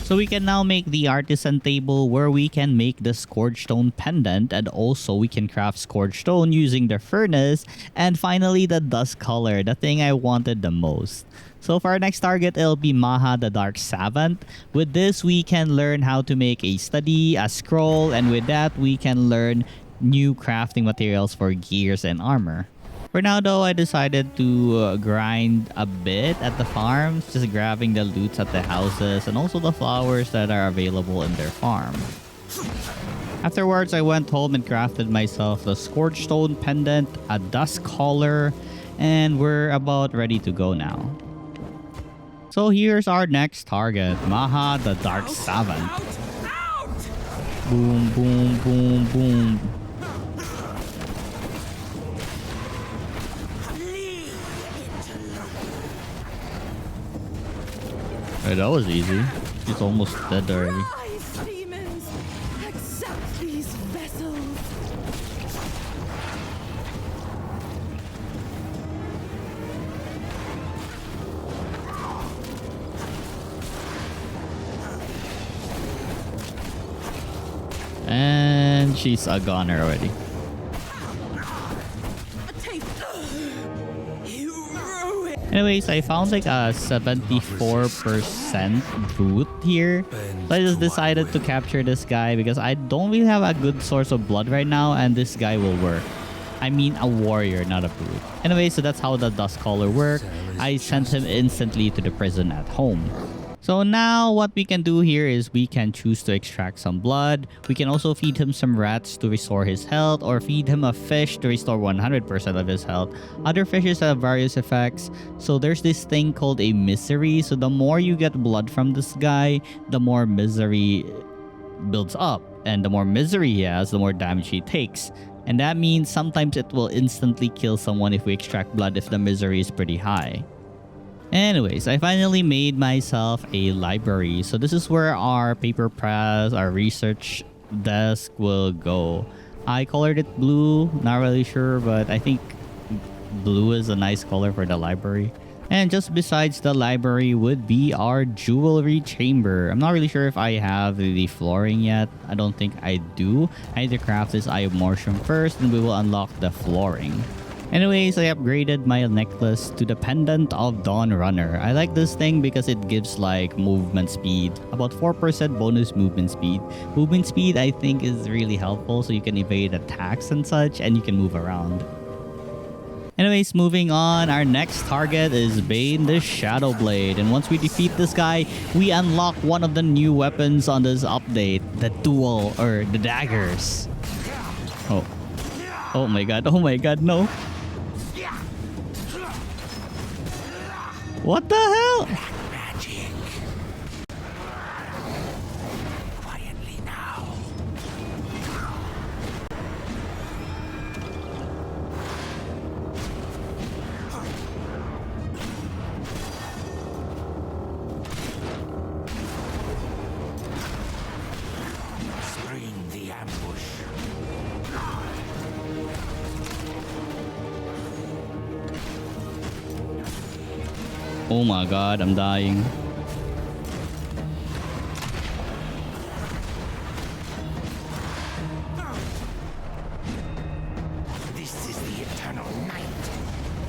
So we can now make the artisan table where we can make the scourge stone pendant, and also we can craft scourge stone using the furnace, and finally the dust color, the thing I wanted the most. So for our next target, it'll be Maha the Dark Savant. With this, we can learn how to make a study, a scroll, and with that, we can learn new crafting materials for gears and armor. For now though, I decided to grind a bit at the farms, just grabbing the loots at the houses and also the flowers that are available in their farm. Afterwards, I went home and crafted myself the Scorch Stone pendant, a dust collar, and we're about ready to go now. So here's our next target, Maha the Dark Savant. Boom, boom, boom, boom. Hey, that was easy. He's almost dead already. Rise, demons! Accept these vessels! And she's a goner already. Anyways, I found like a 74% brute here. So I just decided to capture this guy because I don't really have a good source of blood right now, and this guy will work. I mean a warrior, not a brute. Anyway, so that's how the dust collar worked. I sent him instantly to the prison at home. So now what we can do here is we can choose to extract some blood. We can also feed him some rats to restore his health, or feed him a fish to restore 100% of his health. Other fishes have various effects. So there's this thing called a misery. So the more you get blood from this guy, the more misery builds up. And the more misery he has, the more damage he takes. And that means sometimes it will instantly kill someone if we extract blood if the misery is pretty high. Anyways, I finally made myself a library. So this is where our paper press, our research desk will go. I colored it blue, not really sure, but I think blue is a nice color for the library. And just besides the library would be our jewelry chamber. I'm not really sure if I have the flooring yet. I don't think I do. I need to craft this Eye of Mortium first, and we will unlock the flooring. Anyways, I upgraded my necklace to the Pendant of Dawn Runner. I like this thing because it gives like movement speed, about 4% bonus movement speed. Movement speed I think is really helpful, so you can evade attacks and such, and you can move around. Anyways, moving on, our next target is Bane the Shadow Blade. And once we defeat this guy, we unlock one of the new weapons on this update, the dual, or the daggers. Oh. Oh my god, no. What the hell? Magic. Quietly now. Spring the ambush. Oh my god, I'm dying. This is the eternal night.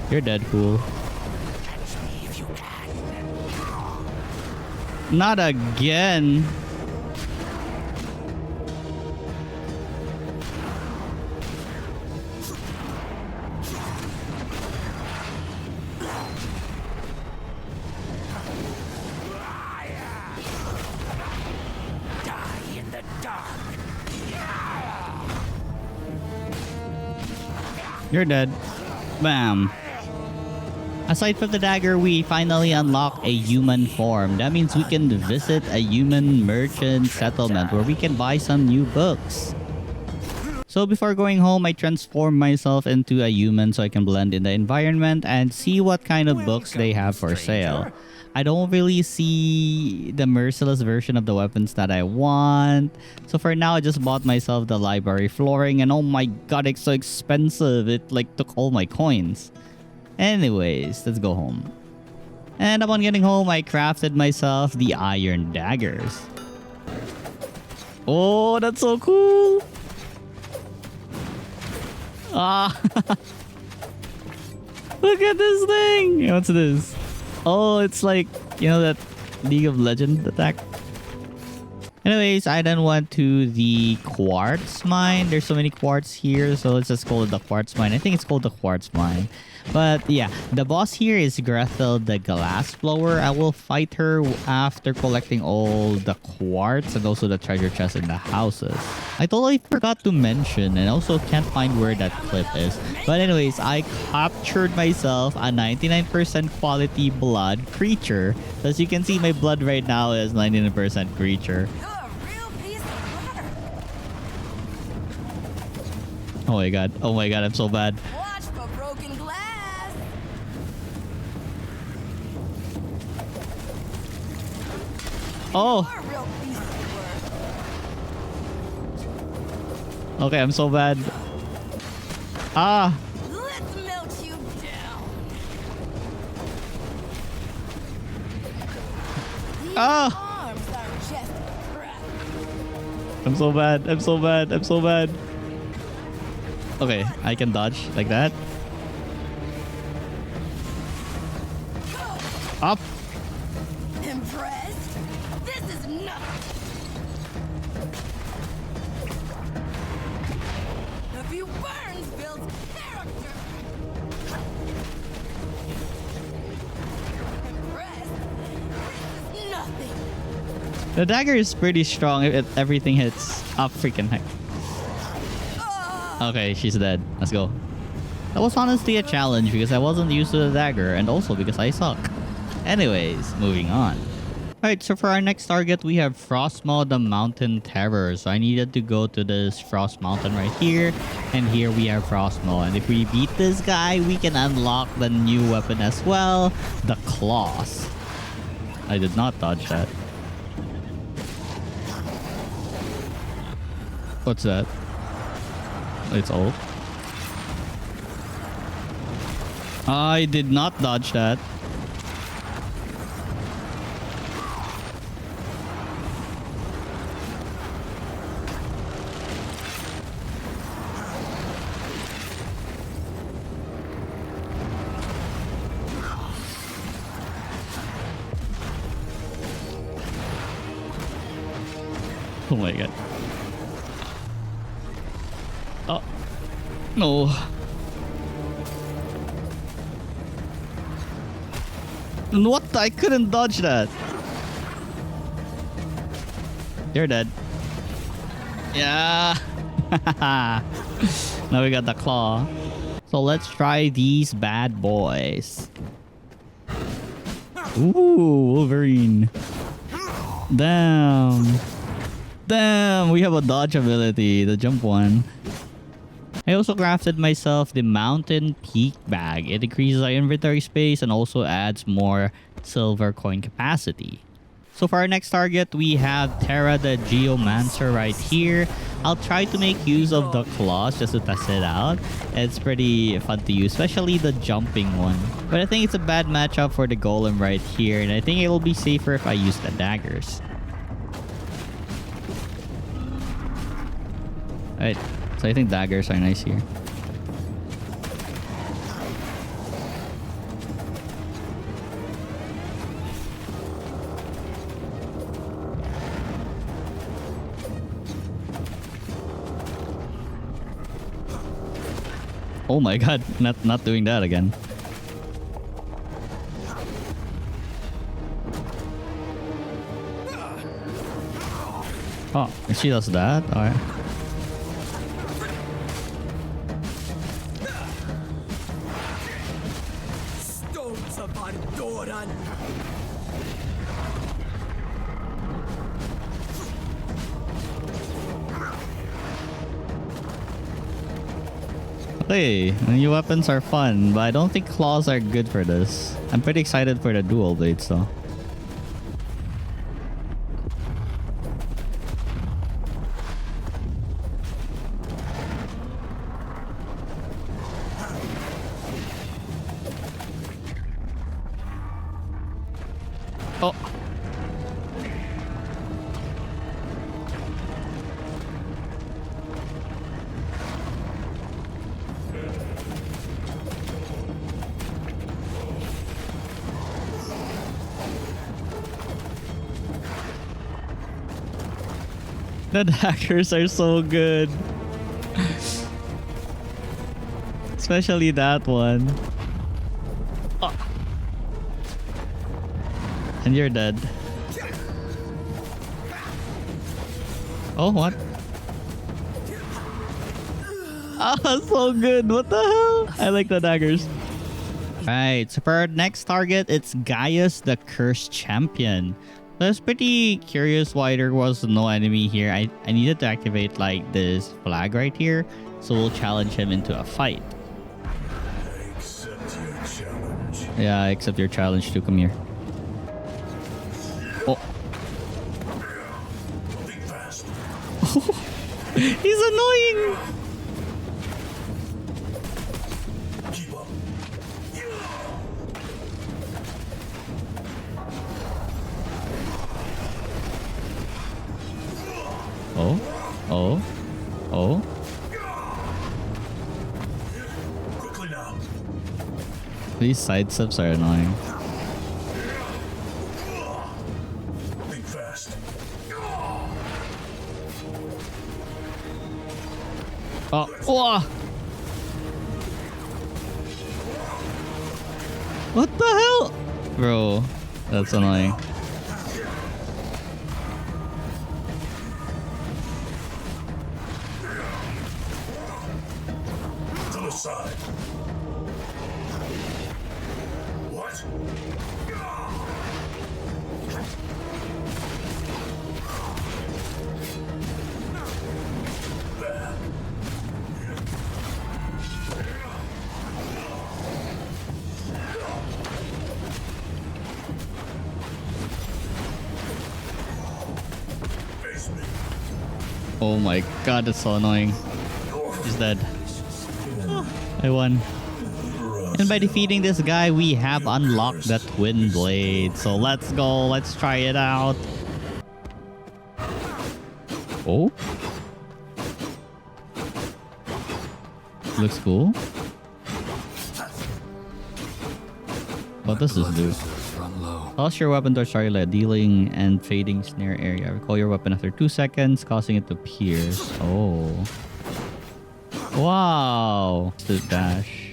You're dead, fool. Catch me if you can. Not again. Die in the dark. You're dead. Bam. Aside from the dagger, we finally unlock a human form. That means we can visit a human merchant settlement where we can buy some new books. So before going home, I transform myself into a human so I can blend in the environment and see what kind of books they have for sale. I don't really see the merciless version of the weapons that I want. So for now, I just bought myself the library flooring, and oh my god, it's so expensive. It like took all my coins. Anyways, let's go home. And upon getting home, I crafted myself the iron daggers. Oh, that's so cool. Ah. Look at this thing. What's this? Oh, it's like, you know, that League of Legends attack. Anyways, I then went to the quartz mine. There's so many quartz here, so let's just call it the quartz mine. I think it's called the quartz mine. But yeah, the boss here is Grethel the glass blower. I will fight her after collecting all the quartz and also the treasure chest in the houses. I totally forgot to mention and also can't find where that clip is. But anyways, I captured myself a 99% quality blood creature. So as you can see, my blood right now is 99% creature. You're a real piece of work. Oh my god. Oh my god, I'm so bad. Watch for broken glass. Oh! You're a real piece of work. Okay, I'm so bad. Ah! Let's melt you down. These Ah! arms are just crap. I'm so bad. I'm so bad. I'm so bad. Okay, I can dodge like that. Up! Impressed? This is nothing. A few burns builds character. Impressed? This is nothing. The dagger is pretty strong if everything hits. Oh, freaking heck. Okay, she's dead. Let's go. That was honestly a challenge because I wasn't used to the dagger and also because I suck. Anyways, moving on. Alright, so for our next target, we have Frostmaw the Mountain Terror. So I needed to go to this Frost Mountain right here. And here we have Frostmaw. And if we beat this guy, we can unlock the new weapon as well. The Claws. I did not dodge that. What's that? It's old. I did not dodge that. Oh my god. Oh. No. What? I couldn't dodge that. You're dead. Yeah. Now we got the claw. So let's try these bad boys. Ooh, Wolverine. Damn. Damn, we have a dodge ability, the jump one. I also crafted myself the Mountain Peak Bag. It increases our inventory space and also adds more silver coin capacity. So for our next target, we have Terra the Geomancer right here. I'll try to make use of the claws just to test it out. It's pretty fun to use, especially the jumping one. But I think it's a bad matchup for the golem right here, and I think it will be safer if I use the daggers. Alright, so I think daggers are nice here. Oh my god, not doing that again. Oh, she does that? Alright. Stones of Andoran. Hey, new weapons are fun, but I don't think claws are good for this. I'm pretty excited for the dual blades though. Oh. The daggers are so good. Especially that one. Oh. And you're dead. Oh, what? Ah, so good. What the hell? I like the daggers. Right, so for our next target, it's Gaius the Cursed Champion. I was pretty curious why there was no enemy here. I needed to activate like this flag right here, so we'll challenge him into a fight. Accept your challenge. Yeah, I accept your challenge too. Come here. Oh. Think fast. He's annoying! Keep up. Oh, oh, oh. Quickly now. These side steps are annoying. Think fast. Oh, oh! What the hell? Bro, that's annoying. To the side. What? Face me. Oh my god, that's so annoying. He's dead. I won. And by defeating this guy, we have unlocked the Twin Blade. So let's go. Let's try it out. Oh. Looks cool. What does this do? Toss your weapon towards target, dealing and fading snare area. Recall your weapon after 2 seconds, causing it to pierce. Oh. Wow. The dash.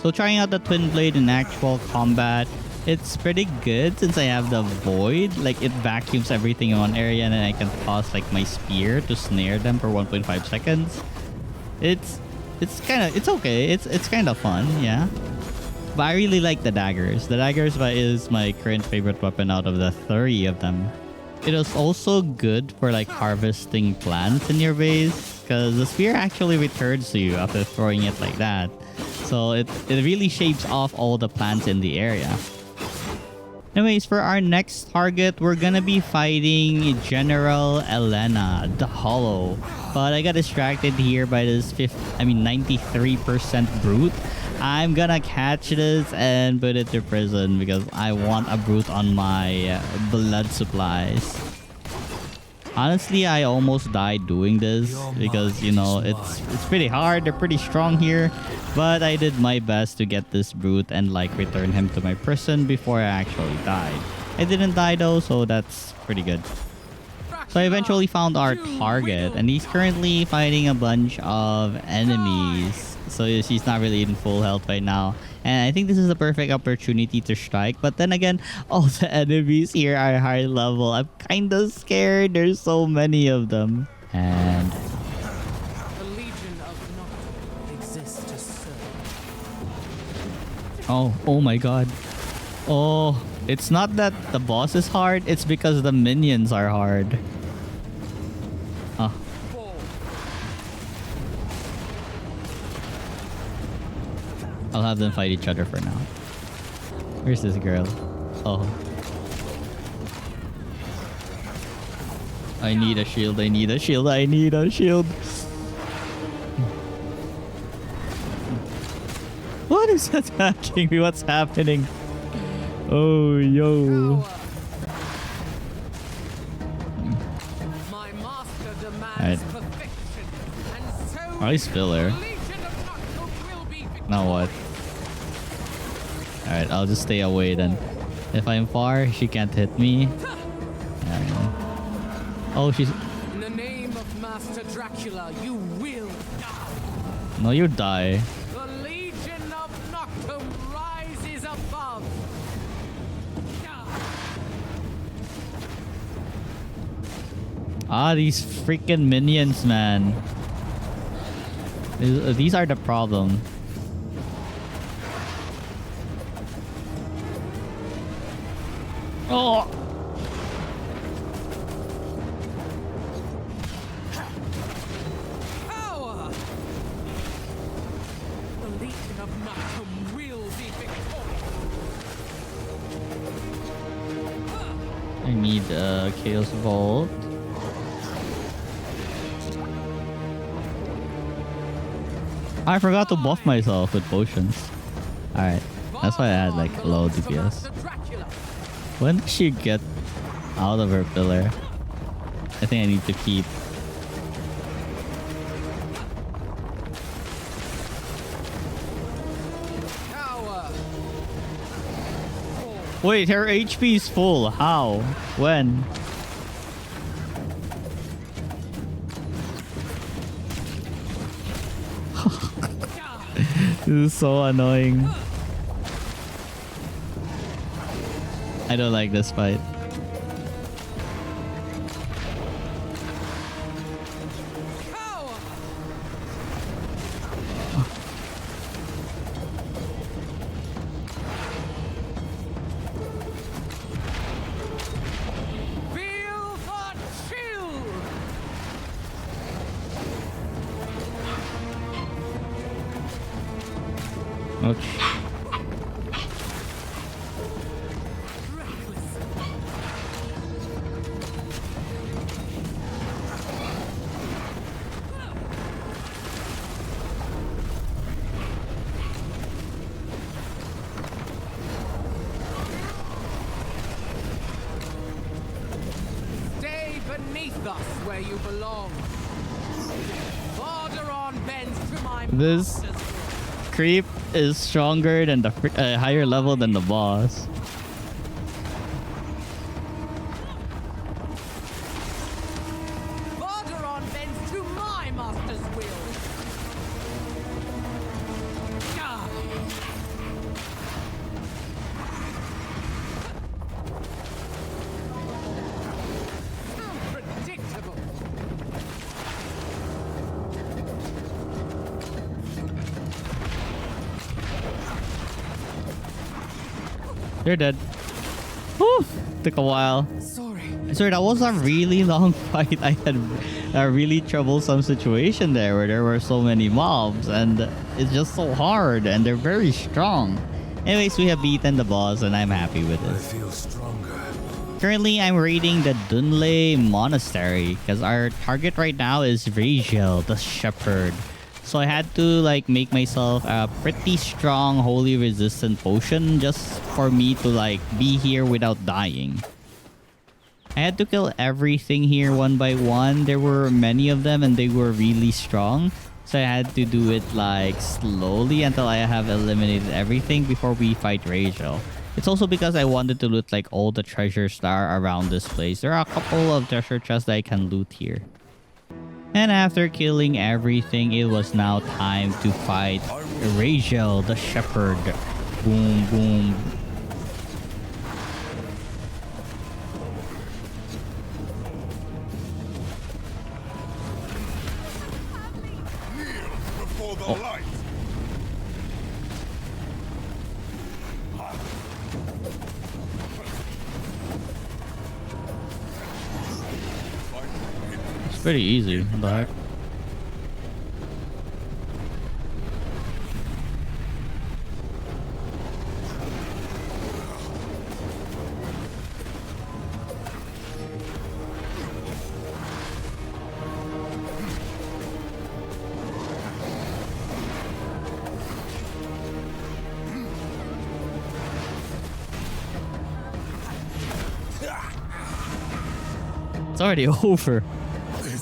So trying out the Twin Blade in actual combat, it's pretty good since I have the Void. Like, it vacuums everything in one area and then I can toss like my spear to snare them for 1.5 seconds. It's okay. It's kind of fun, yeah. But I really like the daggers. The daggers is my current favorite weapon out of the 3 of them. It is also good for like harvesting plants in your base because the spear actually returns to you after throwing it like that. So it really shaves off all the plants in the area. Anyways, for our next target, we're gonna be fighting General Elena, the Hollow. But I got distracted here by this 93% brute. I'm gonna catch this and put it to prison because I want a brute on my blood supplies. Honestly, I almost died doing this because, you know, it's pretty hard. They're pretty strong here. But I did my best to get this brute and like return him to my prison before I actually died. I didn't die though, so that's pretty good. So I eventually found our target, and he's currently fighting a bunch of enemies. So she's not really in full health right now. And I think this is the perfect opportunity to strike. But then again, all the enemies here are high level. I'm kind of scared. There's so many of them. And... The Legion of Nocturne exists to serve. oh my god. Oh, it's not that the boss is hard. It's because the minions are hard. Oh. I'll have them fight each other for now. Where's this girl? Oh. I need a shield, I need a shield, I need a shield. What is attacking me? What's happening? Oh, yo. My master demands Alright. perfection, and so Nice filler. the Legion of Nocturne will be Now what? Alright, I'll just stay away then. If I'm far, she can't hit me. Oh, she's... In the name of Master Dracula, you will die. No, you die. The Legion of Nocturne rises above. Ah, these freaking minions, man. These are the problem. Oh! Power! The Legion of Nocturne will be victorious. I need Chaos Vault. I forgot to buff myself with potions. Alright, that's why I had like low DPS. When did she get out of her pillar? I think I need to keep. Wait, her HP is full. How? When? This is so annoying. I don't like this fight. Ouch. Stay beneath us where you belong. Varderon bends to my This creep is stronger than the higher level than the boss. Varderon bends to my master's will. Predictable. You're dead. Whew, took a while. Sorry, that was a really long fight. I had a really troublesome situation there where there were so many mobs and it's just so hard and they're very strong. Anyways, we have beaten the boss and I'm happy with I it. feel stronger. Currently, I'm raiding the Dunley Monastery because our target right now is Rachel, the Shepherd. So I had to like make myself a pretty strong holy resistant potion just for me to like be here without dying. I had to kill everything here one by one. There were many of them and they were really strong. So I had to do it like slowly until I have eliminated everything before we fight Rachel. It's also because I wanted to loot like all the treasures that are around this place. There are a couple of treasure chests that I can loot here. And after killing everything, it was now time to fight Rachel, the shepherd. Boom, boom. Kneel before the light. It's pretty easy. What the heck? It's already over.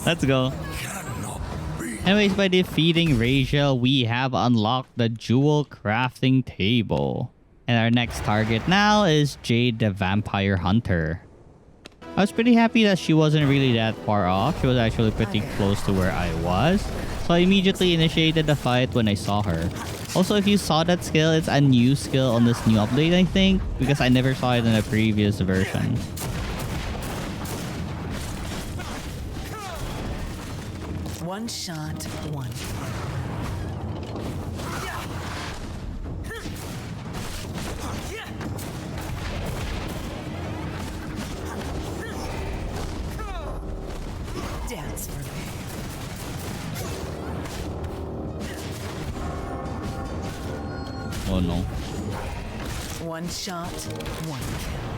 Let's go. Anyways, by defeating Rachel, we have unlocked the jewel crafting table. And our next target now is Jade the Vampire Hunter. I was pretty happy that she wasn't really that far off. She was actually pretty close to where I was. So I immediately initiated the fight when I saw her. Also, if you saw that skill, it's a new skill on this new update, I think. Because I never saw it in a previous version. One shot, one. Dance for me. Oh no. One shot, one kill.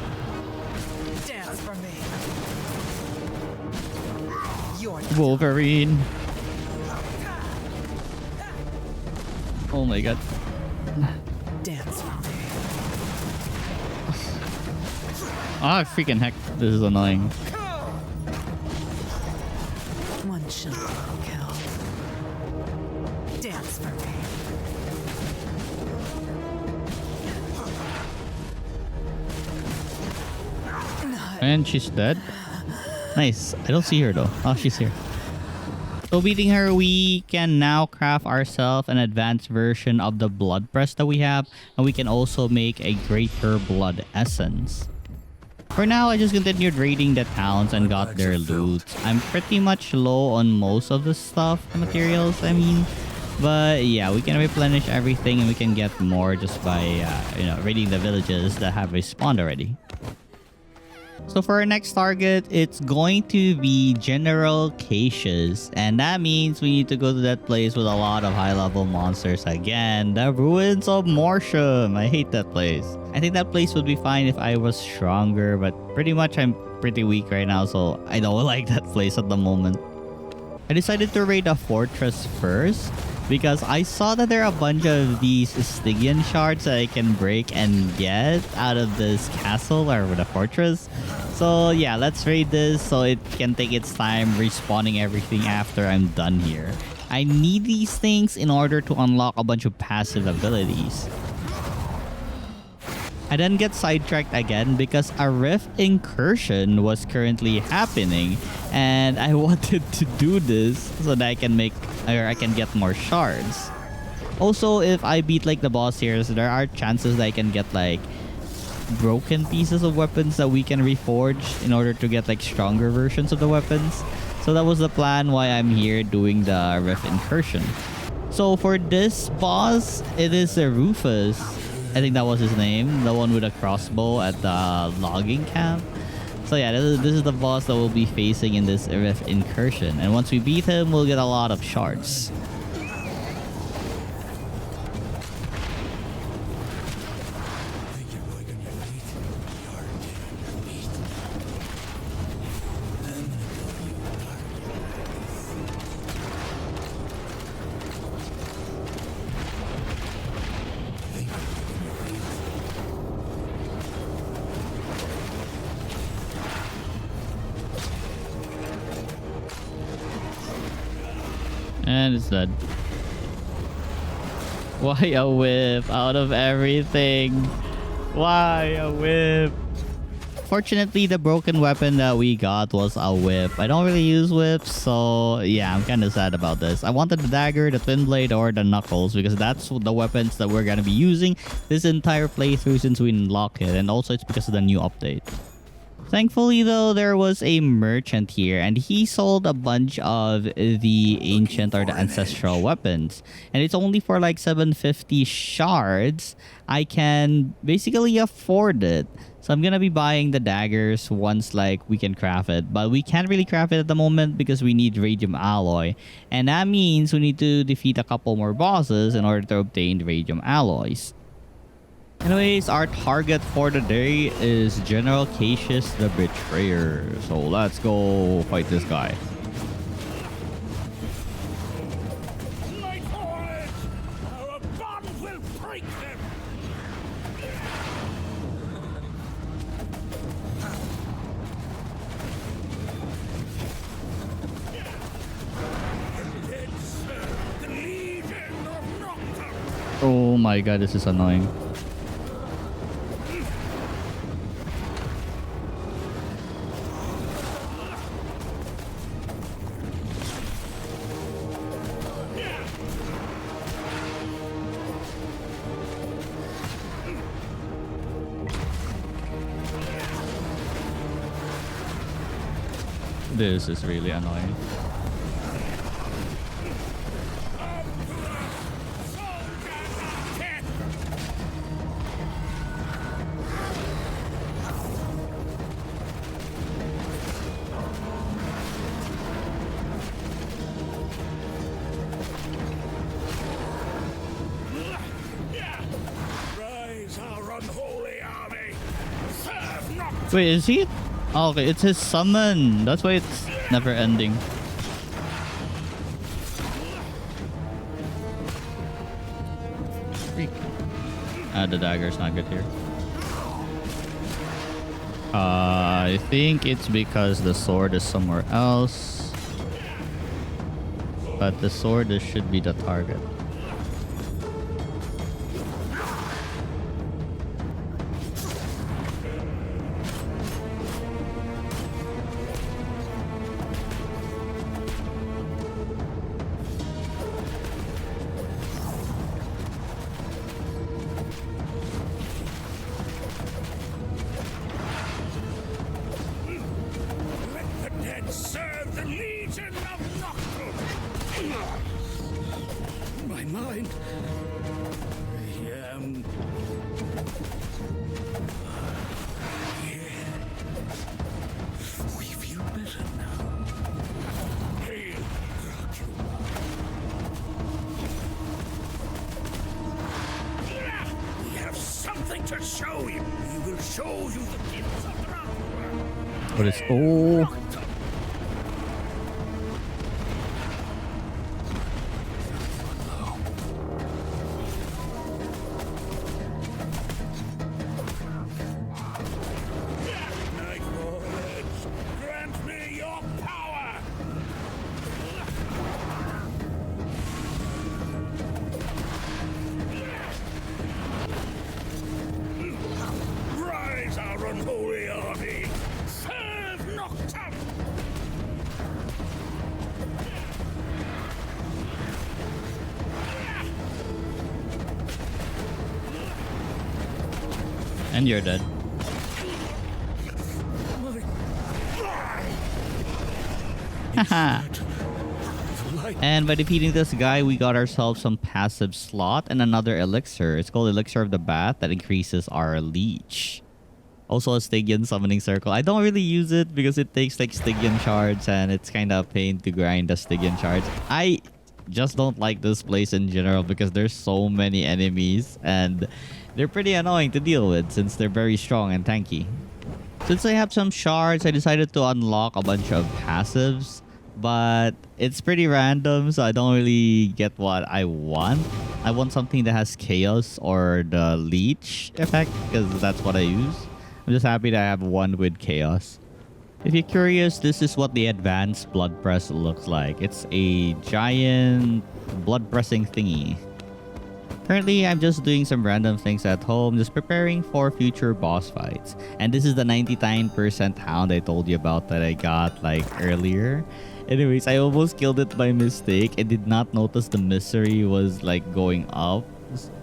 Dance for me. You're Wolverine. Oh my god. dance for me. Ah, freaking heck. This is annoying. One shot, kill. Dance for me. And she's dead. Nice. I don't see her though. Oh, she's here. So beating her, we can now craft ourselves an advanced version of the blood press that we have. And we can also make a greater blood essence. For now, I just continued raiding the towns and got their loot. I'm pretty much low on most of the stuff, the materials, I mean. But yeah, we can replenish everything and we can get more just by, raiding the villages that have respawned already. So for our next target, it's going to be General Cassius. And that means we need to go to that place with a lot of high-level monsters again. The Ruins of Mortium. I hate that place. I think that place would be fine if I was stronger, but pretty much I'm pretty weak right now, so I don't like that place at the moment. I decided to raid a fortress first because I saw that there are a bunch of these Stygian Shards that I can break and get out of this castle or the fortress. So yeah, let's raid this so it can take its time respawning everything after I'm done here. I need these things in order to unlock a bunch of passive abilities. I then get sidetracked again because a rift incursion was currently happening and I wanted to do this so that I can get more shards. Also, if I beat like the boss here, so there are chances that I can get like broken pieces of weapons that we can reforge in order to get like stronger versions of the weapons. So that was the plan why I'm here doing the rift incursion. So for this boss, it is a Rufus. I think that was his name, the one with a crossbow at the logging camp. So yeah, this is the boss that we'll be facing in this rift incursion. And once we beat him, we'll get a lot of shards. And it's dead. Why a whiff out of everything? Why a whip? Fortunately, the broken weapon that we got was a whip. I don't really use whips, so yeah, I'm kind of sad about this. I wanted the dagger, the twin blade, or the knuckles because that's the weapons that we're gonna be using this entire playthrough since we unlock it, and also it's because of the new update. Thankfully, though, there was a merchant here, and he sold a bunch of the ancient or the ancestral weapons. And it's only for like 750 shards. I can basically afford it. So I'm gonna be buying the daggers once like we can craft it. But we can't really craft it at the moment because we need radium alloy. And that means we need to defeat a couple more bosses in order to obtain radium alloys. Anyways, our target for the day is General Cassius the Betrayer. So let's go fight this guy. Light forward! Our bond will break them! Dead serve the Legion of Nocturne! Oh my god, this is annoying. This is really annoying. Rise, our unholy army! Serve not! Wait, is he? Oh, okay, it's his summon. That's why it's never ending. Freak. The dagger's not good here. I think it's because the sword is somewhere else. But the sword should be the target. Serve the Legion of Nocturne! My mind... We feel better now. Hail, Dracula. We have something to show you. We will show you the gifts of Dracula. What is... Oh... And you're dead. Haha. And by defeating this guy, we got ourselves some passive slot and another elixir. It's called Elixir of the Bat that increases our leech. Also a Stygian summoning circle. I don't really use it because it takes like Stygian shards and it's kind of a pain to grind the Stygian shards. I just don't like this place in general because there's so many enemies and they're pretty annoying to deal with since they're very strong and tanky. Since I have some shards, I decided to unlock a bunch of passives. But it's pretty random, so I don't really get what I want. I want something that has chaos or the leech effect because that's what I use. I'm just happy that I have one with chaos. If you're curious, this is what the advanced blood press looks like. It's a giant blood pressing thingy. Currently, I'm just doing some random things at home, just preparing for future boss fights. And this is the 99% hound I told you about that I got like earlier. Anyways, I almost killed it by mistake and did not notice the misery was like going up.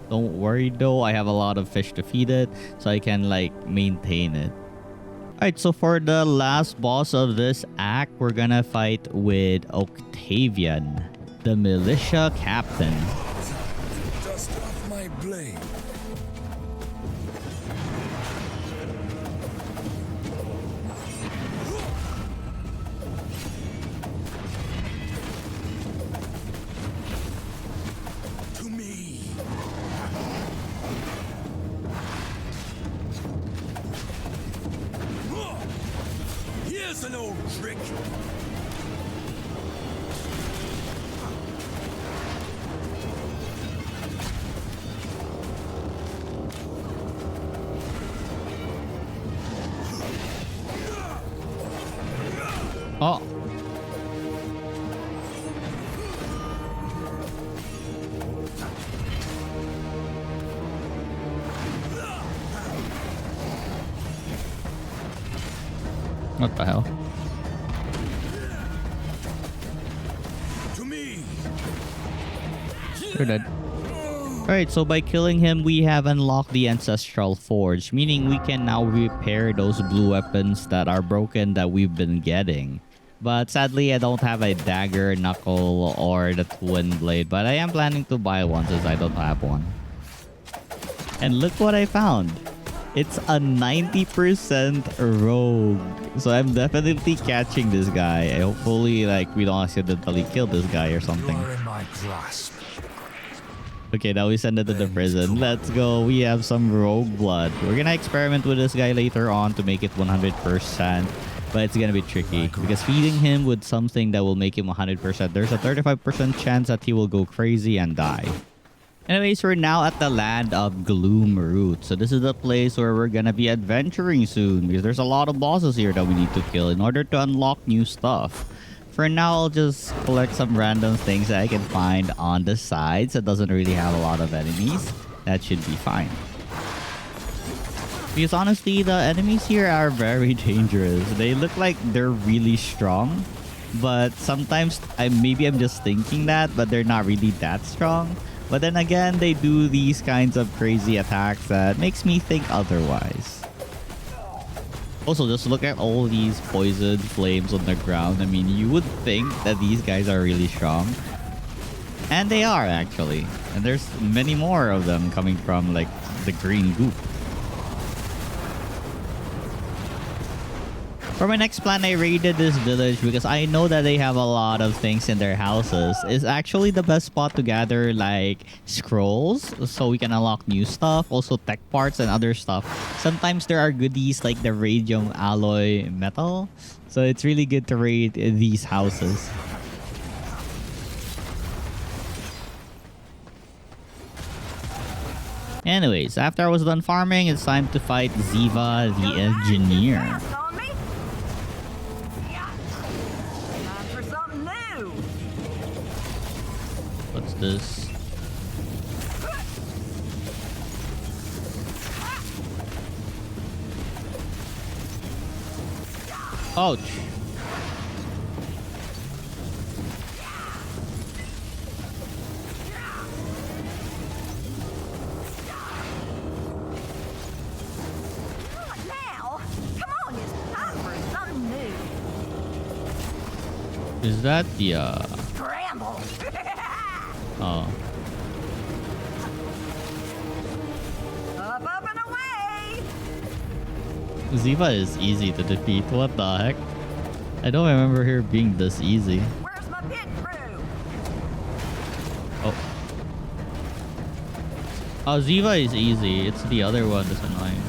Don't worry though, I have a lot of fish to feed it, so I can like maintain it. Alright, so for the last boss of this act, we're gonna fight with Octavian, the militia captain. Dust off my blade. To me. Here's an old trick. Oh. What the hell? To me. We're dead. Alright, so by killing him, we have unlocked the Ancestral Forge, meaning we can now repair those blue weapons that are broken that we've been getting. But sadly, I don't have a dagger, knuckle, or the twin blade, but I am planning to buy one since I don't have one. And look what I found. It's a 90% rogue. So I'm definitely catching this guy. Hopefully, like, we don't accidentally kill this guy or something. You're in my grasp. Okay, now we send it to the prison. Let's go. We have some rogue blood. We're gonna experiment with this guy later on to make it 100%. But it's gonna be tricky because feeding him with something that will make him 100%, there's a 35% chance that he will go crazy and die. Anyways, we're now at the land of Gloom Root. So this is the place where we're gonna be adventuring soon because there's a lot of bosses here that we need to kill in order to unlock new stuff. For now, I'll just collect some random things that I can find on the sides. It doesn't really have a lot of enemies. That should be fine. Because honestly, the enemies here are very dangerous. They look like they're really strong. But sometimes, maybe I'm just thinking that, but they're not really that strong. But then again, they do these kinds of crazy attacks that makes me think otherwise. Also, just look at all these poison flames on the ground. I mean, you would think that these guys are really strong. And they are, actually. And there's many more of them coming from, like, the green goop. For my next plan, I raided this village because I know that they have a lot of things in their houses. It's actually the best spot to gather like scrolls so we can unlock new stuff, also tech parts and other stuff. Sometimes there are goodies like the radium alloy metal. So it's really good to raid these houses. Anyways, after I was done farming, it's time to fight Ziva the Engineer. What's this? Ouch. Now, come on, it's time for something new. Is that the Scramble. oh. Up and away. Ziva is easy to defeat. What the heck? I don't remember her being this easy. Where's my pit crew? Oh. Oh, Ziva is easy. It's the other one that's annoying.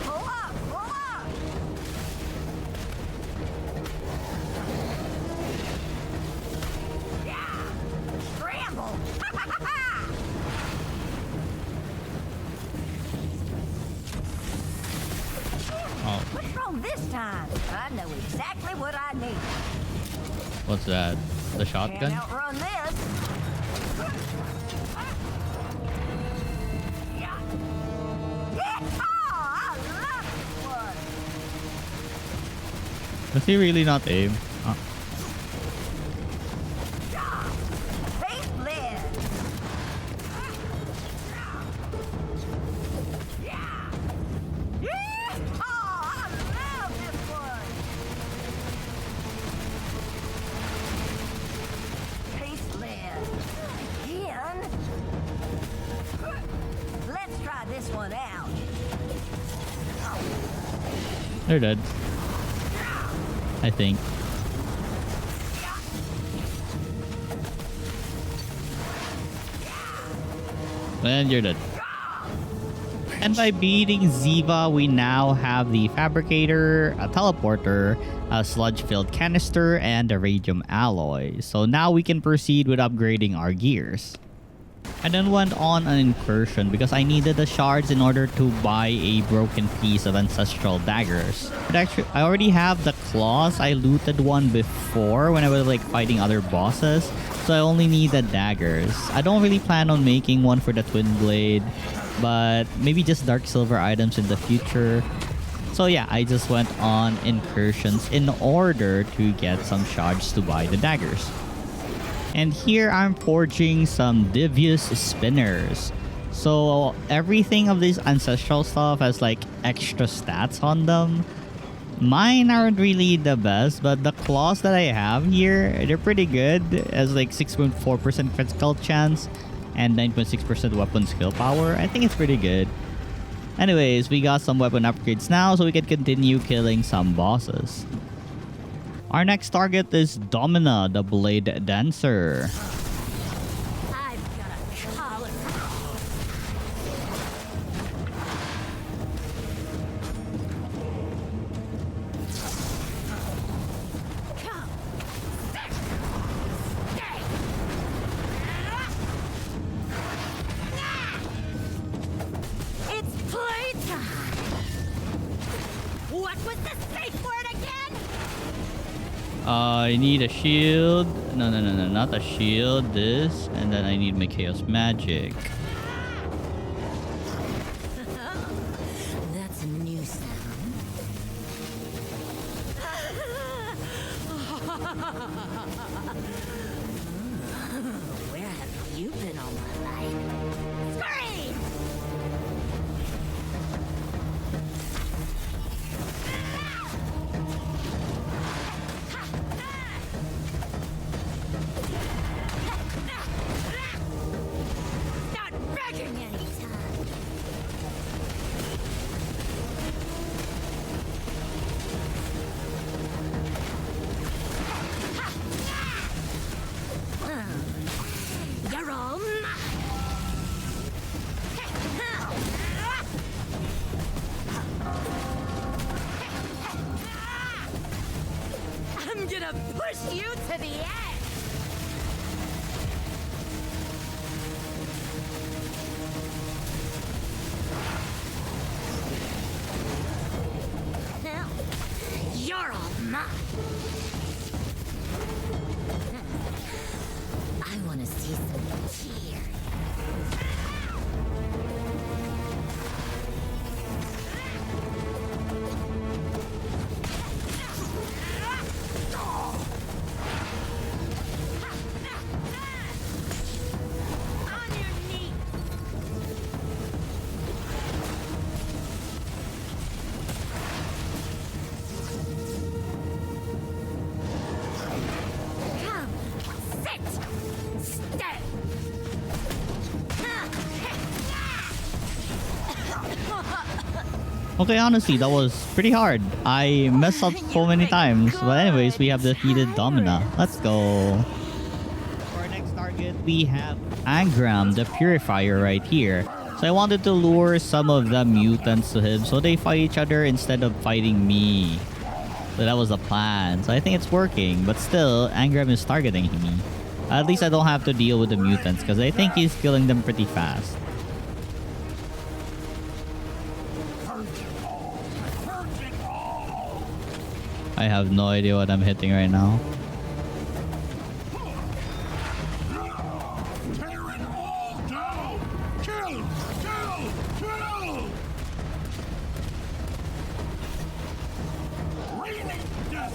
Pull up, pull up. Yeah. Scramble. Oh, What's wrong this time? I know exactly what I need. what's that? The Can't shotgun? outrun this. Does he really not aim? Face lid. Yeah. Yeah. Oh, I love this one. Face lid. Again. Let's try this one out. They're dead. I think. And you're dead. And by beating Ziva, we now have the Fabricator, a Teleporter, a Sludge-filled Canister, and a Radium Alloy. So now we can proceed with upgrading our gears. I then went on an incursion because I needed the shards in order to buy a broken piece of ancestral daggers. But actually, I already have the claws. I looted one before when I was like fighting other bosses. So I only need the daggers. I don't really plan on making one for the twin blade, but maybe just dark silver items in the future. So yeah, I just went on incursions in order to get some shards to buy the daggers. And here I'm forging some devious spinners. So everything of this ancestral stuff has like extra stats on them. Mine aren't really the best, but the claws that I have here, they're pretty good. As like 6.4% critical chance and 9.6% weapon skill power. I think it's pretty good. Anyways, we got some weapon upgrades now so we can continue killing some bosses. Our next target is Domina, the Blade Dancer. I've got a collar. Come. Stay. It's playtime. What was the safe word again? I need a shield. No, not a shield. This. And then I need my Chaos Magic. That's a new sound. Where have you been all my life? Scream! Start begging anytime. You're all mine. I'm gonna push you to the edge. You're all mine. I want to see some tears. On your knees. Come, sit, stay. Okay, honestly, that was pretty hard. I messed up so many times. But anyways, we have defeated Domina. Let's go. For our next target, we have Angram, the Purifier right here. So I wanted to lure some of the mutants to him so they fight each other instead of fighting me. So that was the plan. So I think it's working. But still, Angram is targeting me. At least I don't have to deal with the mutants because I think he's killing them pretty fast. I have no idea what I'm hitting right now. Tear it all down! Kill! Kill! Kill! Raining death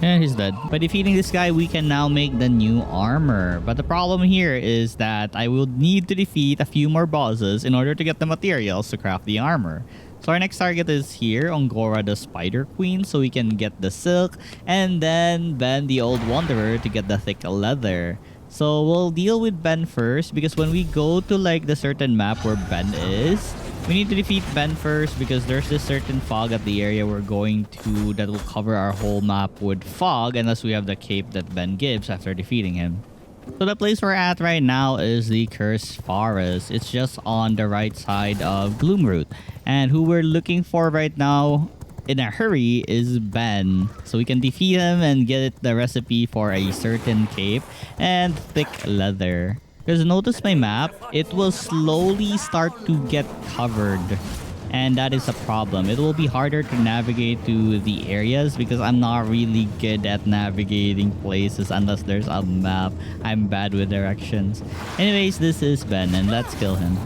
And he's dead. By defeating this guy, we can now make the new armor. But the problem here is that I will need to defeat a few more bosses in order to get the materials to craft the armor. So our next target is here, Ongora the Spider Queen, so we can get the silk and then Ben the Old Wanderer to get the thick leather. So we'll deal with Ben first because when we go to like the certain map where Ben is, we need to defeat Ben first because there's this certain fog at the area we're going to that will cover our whole map with fog unless we have the cape that Ben gives after defeating him. So the place we're at right now is the Cursed Forest. It's just on the right side of Gloomroot. And who we're looking for right now in a hurry is Ben. So we can defeat him and get the recipe for a certain cape and thick leather. Because notice my map, it will slowly start to get covered. And that is a problem. It will be harder to navigate to the areas because I'm not really good at navigating places unless there's a map. I'm bad with directions. Anyways, this is Ben and let's kill him.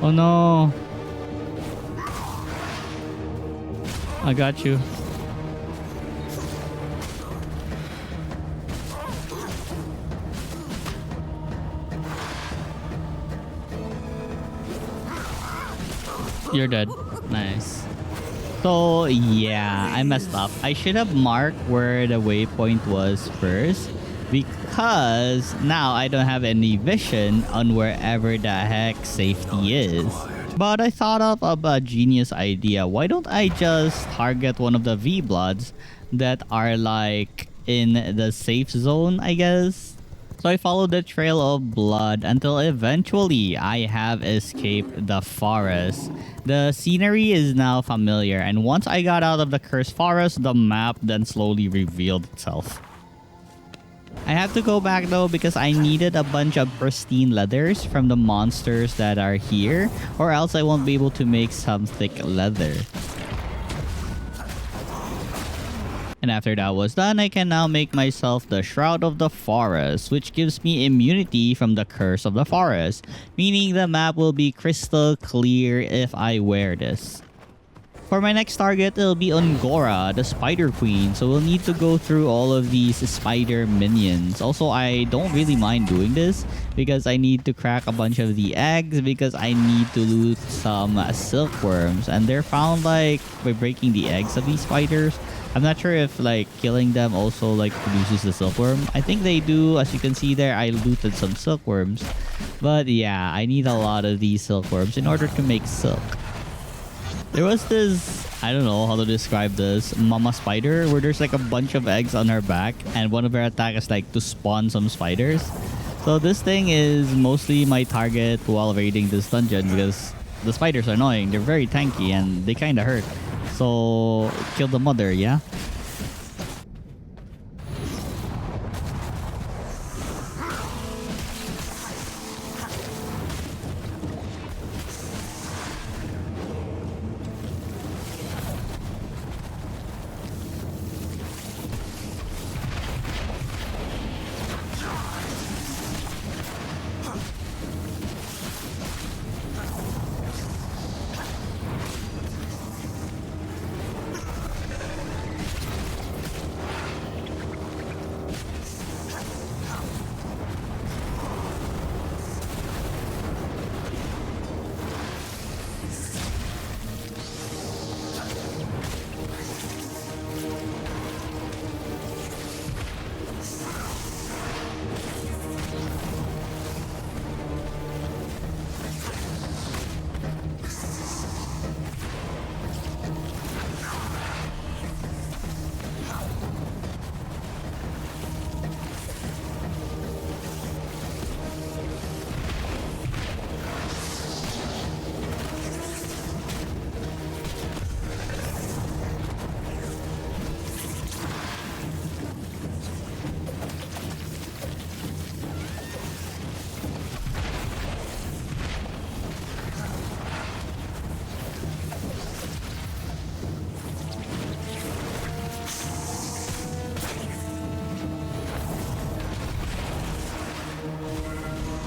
Oh no. I got you. You're dead. Nice. So yeah, I messed up. I should have marked where the waypoint was first because now I don't have any vision on wherever the heck safety is. But I thought of a genius idea. Why don't I just target one of the V-Bloods that are like in the safe zone, I guess? So I followed the trail of blood until eventually I have escaped the forest. The scenery is now familiar, and once I got out of the cursed forest, the map then slowly revealed itself. I have to go back though because I needed a bunch of pristine leathers from the monsters that are here, or else I won't be able to make some thick leather. And after that was done, I can now make myself the Shroud of the Forest, which gives me immunity from the Curse of the Forest, meaning the map will be crystal clear if I wear this. For my next target, it'll be Ongora, the Spider Queen, so we'll need to go through all of these spider minions. Also, I don't really mind doing this because I need to crack a bunch of the eggs because I need to loot some silkworms, and they're found like by breaking the eggs of these spiders. I'm not sure if like killing them also like produces the silkworm. I think they do. As you can see there, I looted some silkworms. But yeah, I need a lot of these silkworms in order to make silk. There was this, I don't know how to describe this, mama spider where there's like a bunch of eggs on her back and one of her attacks is like to spawn some spiders. So this thing is mostly my target while raiding this dungeon because the spiders are annoying. They're very tanky and they kind of hurt. So kill the mother, yeah?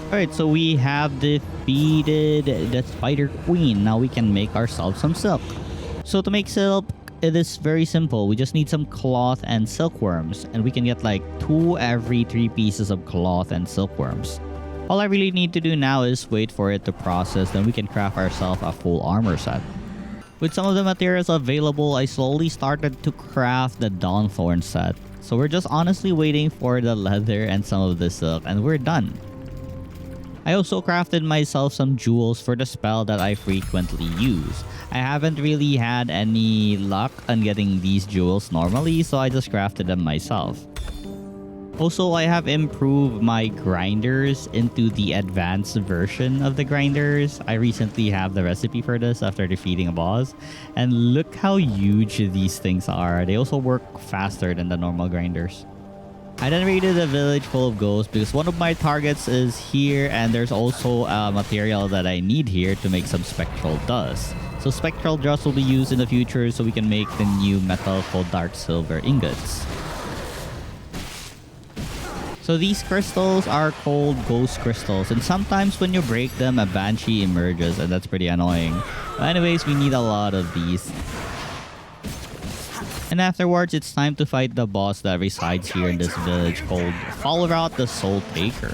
Alright, so we have defeated the Spider Queen. Now we can make ourselves some silk. So to make silk, it is very simple. We just need some cloth and silkworms. And we can get like 2 every 3 pieces of cloth and silkworms. All I really need to do now is wait for it to process. Then we can craft ourselves a full armor set. With some of the materials available, I slowly started to craft the Dawnthorn set. So we're just honestly waiting for the leather and some of the silk, and we're done. I also crafted myself some jewels for the spell that I frequently use. I haven't really had any luck on getting these jewels normally, so I just crafted them myself. Also, I have improved my grinders into the advanced version of the grinders. I recently have the recipe for this after defeating a boss. And look how huge these things are. They also work faster than the normal grinders. I then raided a village full of ghosts because one of my targets is here, and there's also a material that I need here to make some spectral dust. So spectral dust will be used in the future so we can make the new metal called dark silver ingots. So these crystals are called ghost crystals, and sometimes when you break them, a banshee emerges, and that's pretty annoying. But anyways, we need a lot of these. And afterwards, it's time to fight the boss that resides here in this village called Polora the Soul Taker.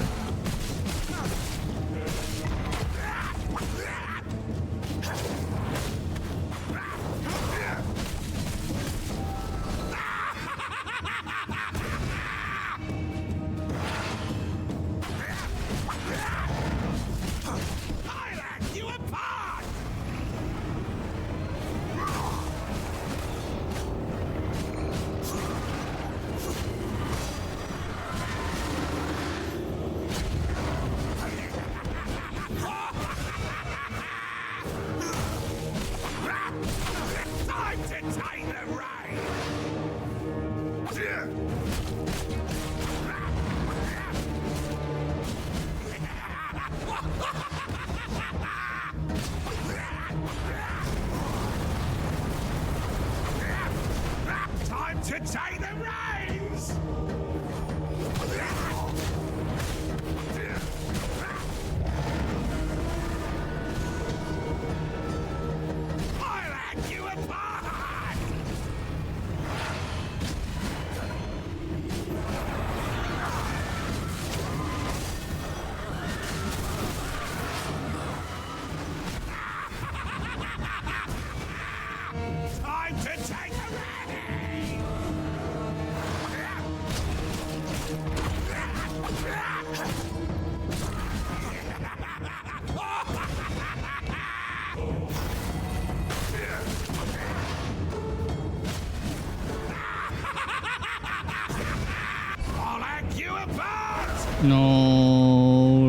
No.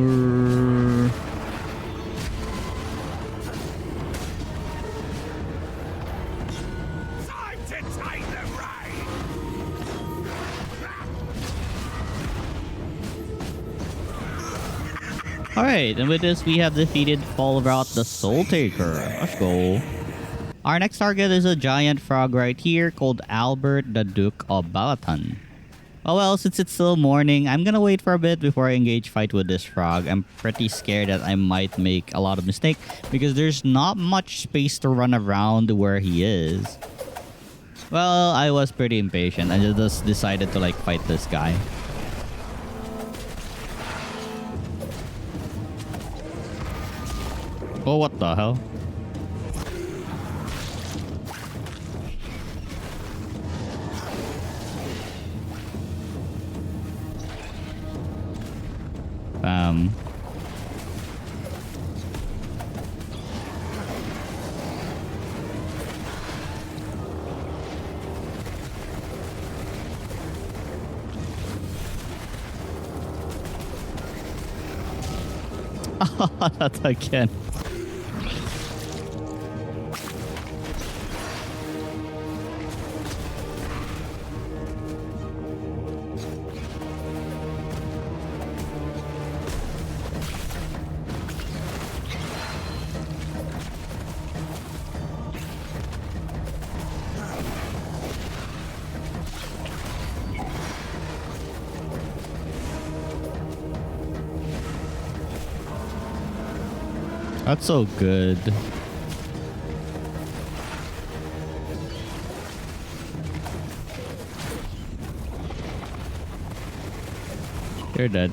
Time to take the rain. Alright, and with this, we have defeated Polora the Soul Taker. Let's go. Our next target is a giant frog right here called Albert the Duke of Balatan. Oh well, since it's still morning, I'm gonna wait for a bit before I engage fight with this frog. I'm pretty scared that I might make a lot of mistake because there's not much space to run around where he is. Well, I was pretty impatient and just decided to like fight this guy. Oh, what the hell? That again. That's so good. You're dead.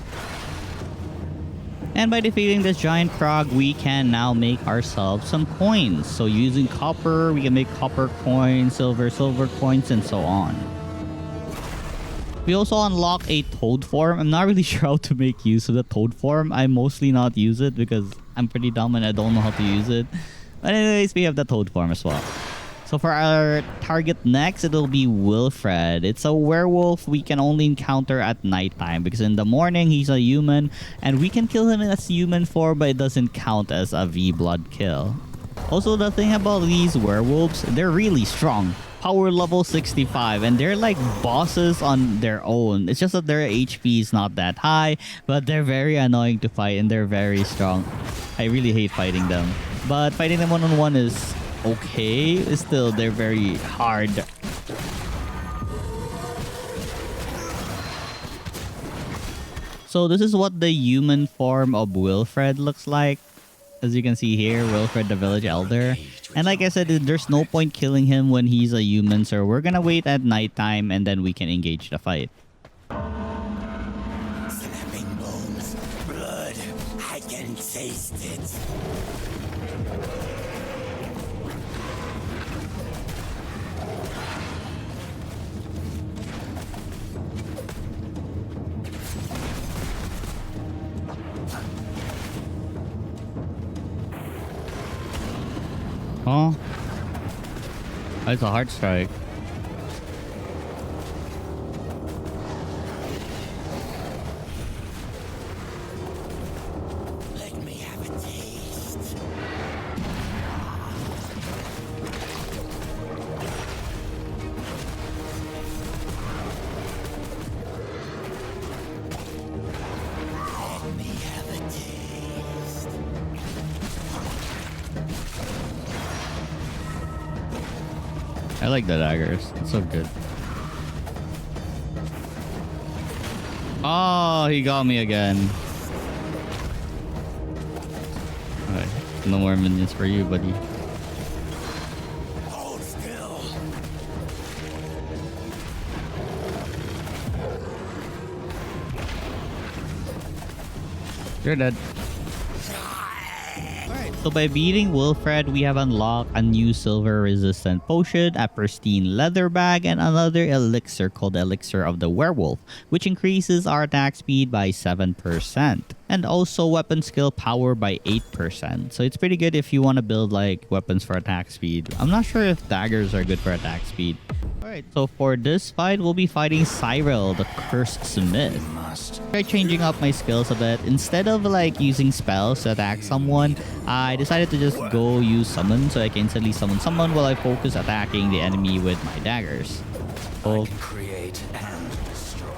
And by defeating this giant frog, we can now make ourselves some coins. So using copper, we can make copper coins, silver coins, and so on. We also unlock a toad form. I'm not really sure how to make use of the toad form. I mostly not use it because I'm pretty dumb and I don't know how to use it. But anyways, we have the toad form as well. So for our target next, it'll be Wilfred. It's a werewolf we can only encounter at nighttime because in the morning he's a human and we can kill him as human form, but it doesn't count as a V-blood kill. Also, the thing about these werewolves, they're really strong. Power level 65 and they're like bosses on their own. It's just that their HP is not that high, but they're very annoying to fight and they're very strong. I really hate fighting them. But fighting them one-on-one is okay. Still, they're very hard. So this is what the human form of Wilfred looks like. As you can see here, Wilfred the village elder. And like I said, there's no point killing him when he's a human, so we're gonna wait at nighttime and then we can engage the fight. Snapping bones, blood, I can taste it. Oh, that's a hard strike. Let me have a taste. Let me have a taste. I like the daggers. It's so good. Oh, he got me again. Alright, no more minions for you, buddy. Hold still. You're dead. So by beating Wilfred, we have unlocked a new silver resistant potion, a pristine leather bag, and another elixir called Elixir of the Werewolf, which increases our attack speed by 7%. And also weapon skill power by 8%. So it's pretty good if you want to build like weapons for attack speed. I'm not sure if daggers are good for attack speed. Alright, so for this fight, we'll be fighting Cyril, the Cursed Smith. Try changing up my skills a bit. Instead of like using spells to attack someone, I decided to just go use summon so I can instantly summon someone while I focus attacking the enemy with my daggers. So, Create and destroy.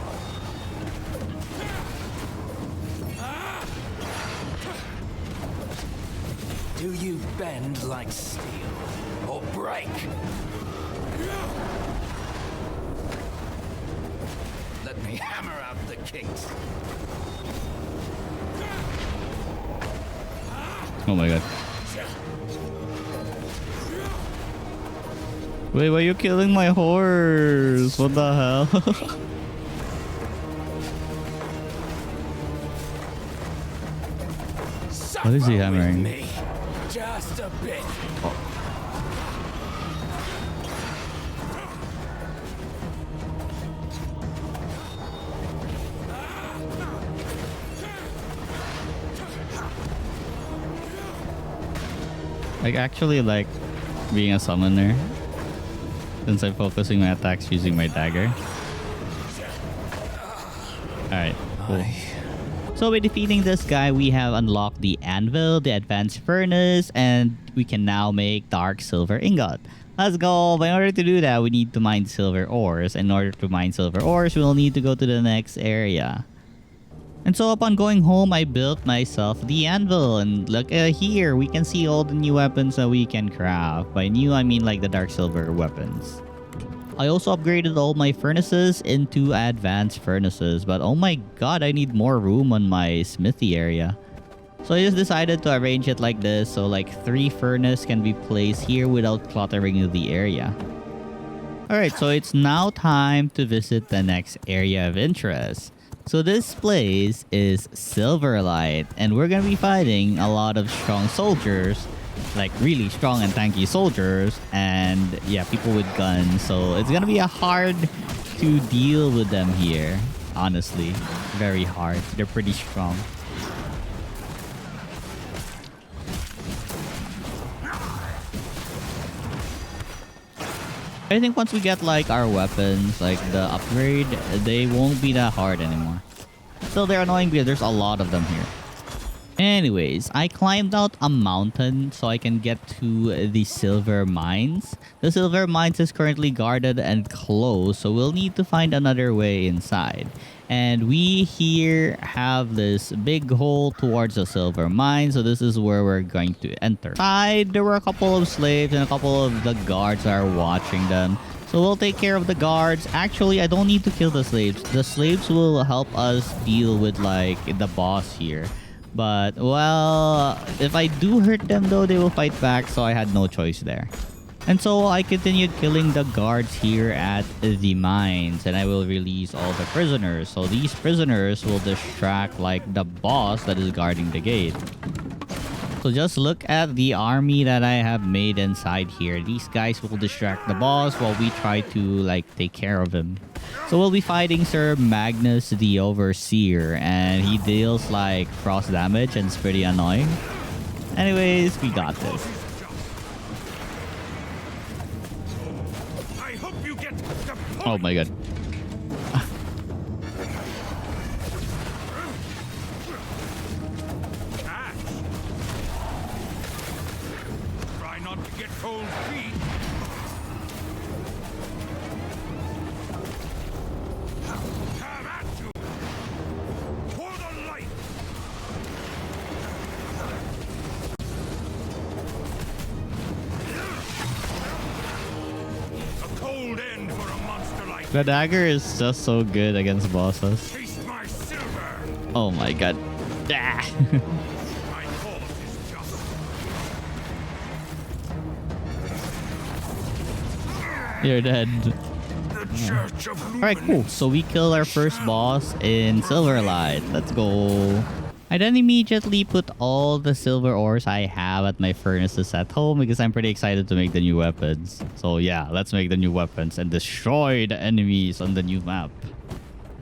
Do you bend like steel or break? Let me hammer out the kinks. oh my god. Wait, why are you killing my horse? What the hell? What is he hammering? Me. Just a bit. I actually like being a summoner since I'm focusing my attacks using my dagger. Alright, cool. So by defeating this guy, we have unlocked the anvil, the advanced furnace, and we can now make dark silver ingot. Let's go! But in order to do that, we need to mine silver ores. In order to mine silver ores, we'll need to go to the next area. And so upon going home, I built myself the anvil. And look here, we can see all the new weapons that we can craft. By new, I mean like the dark silver weapons. I also upgraded all my furnaces into advanced furnaces. But oh my god, I need more room on my smithy area. So I just decided to arrange it like this, so like 3 furnace can be placed here without cluttering the area. Alright, so it's now time to visit the next area of interest. So this place is Silverlight, and we're gonna be fighting a lot of strong soldiers, like really strong and tanky soldiers, and yeah, people with guns. So it's gonna be hard to deal with them here, honestly. Very hard. They're pretty strong. I think once we get like our weapons, like the upgrade, they won't be that hard anymore. Still, they're annoying because there's a lot of them here. Anyways, I climbed out a mountain so I can get to the silver mines. The silver mines is currently guarded and closed, so we'll need to find another way inside. And we here have this big hole towards the silver mine, so this is where we're going to enter. Inside, there were a couple of slaves and a couple of the guards that are watching them. So we'll take care of the guards. Actually, I don't need to kill the slaves. The slaves will help us deal with like the boss here. But, well, if I do hurt them though, they will fight back, so I had no choice there. And so I continued killing the guards here at the mines, and I will release all the prisoners. So these prisoners will distract like the boss that is guarding the gate. So just look at the army that I have made inside here. These guys will distract the boss while we try to like take care of him. So we'll be fighting Sir Magnus the Overseer, and he deals like frost damage and it's pretty annoying. Anyways, we got this. I hope you get the point. Oh my god. Try not to get cold feet. Come at you. For the light. A cold end for a monster like The dagger is just so good against bosses. taste my silver. Oh my god. Ah. My cause is just. You're dead. The Church of Alright, cool. So we killed our first boss in Silverlight. Let's go. I then immediately put all the silver ores I have at my furnaces at home because I'm pretty excited to make the new weapons. So yeah, let's make the new weapons and destroy the enemies on the new map.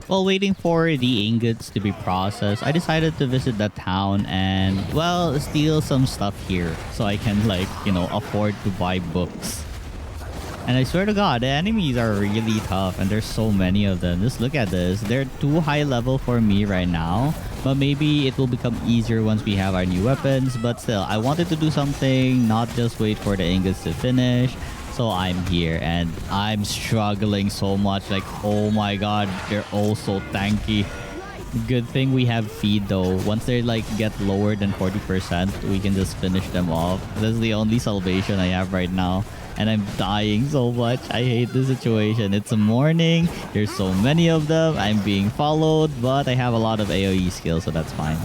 While waiting for the ingots to be processed, I decided to visit the town and, well, steal some stuff here so I can, like, you know, afford to buy books. And I swear to god, the enemies are really tough and there's so many of them. Just look at this. They're too high level for me right now. But maybe it will become easier once we have our new weapons. But still, I wanted to do something, not just wait for the ingots to finish. So I'm here and I'm struggling so much. Like, oh my god, they're all so tanky. Good thing we have feed though. Once they like get lower than 40%, we can just finish them off. That's the only salvation I have right now. And I'm dying so much. I hate this situation. It's a morning. There's so many of them. I'm being followed, but I have a lot of AoE skills, so that's fine.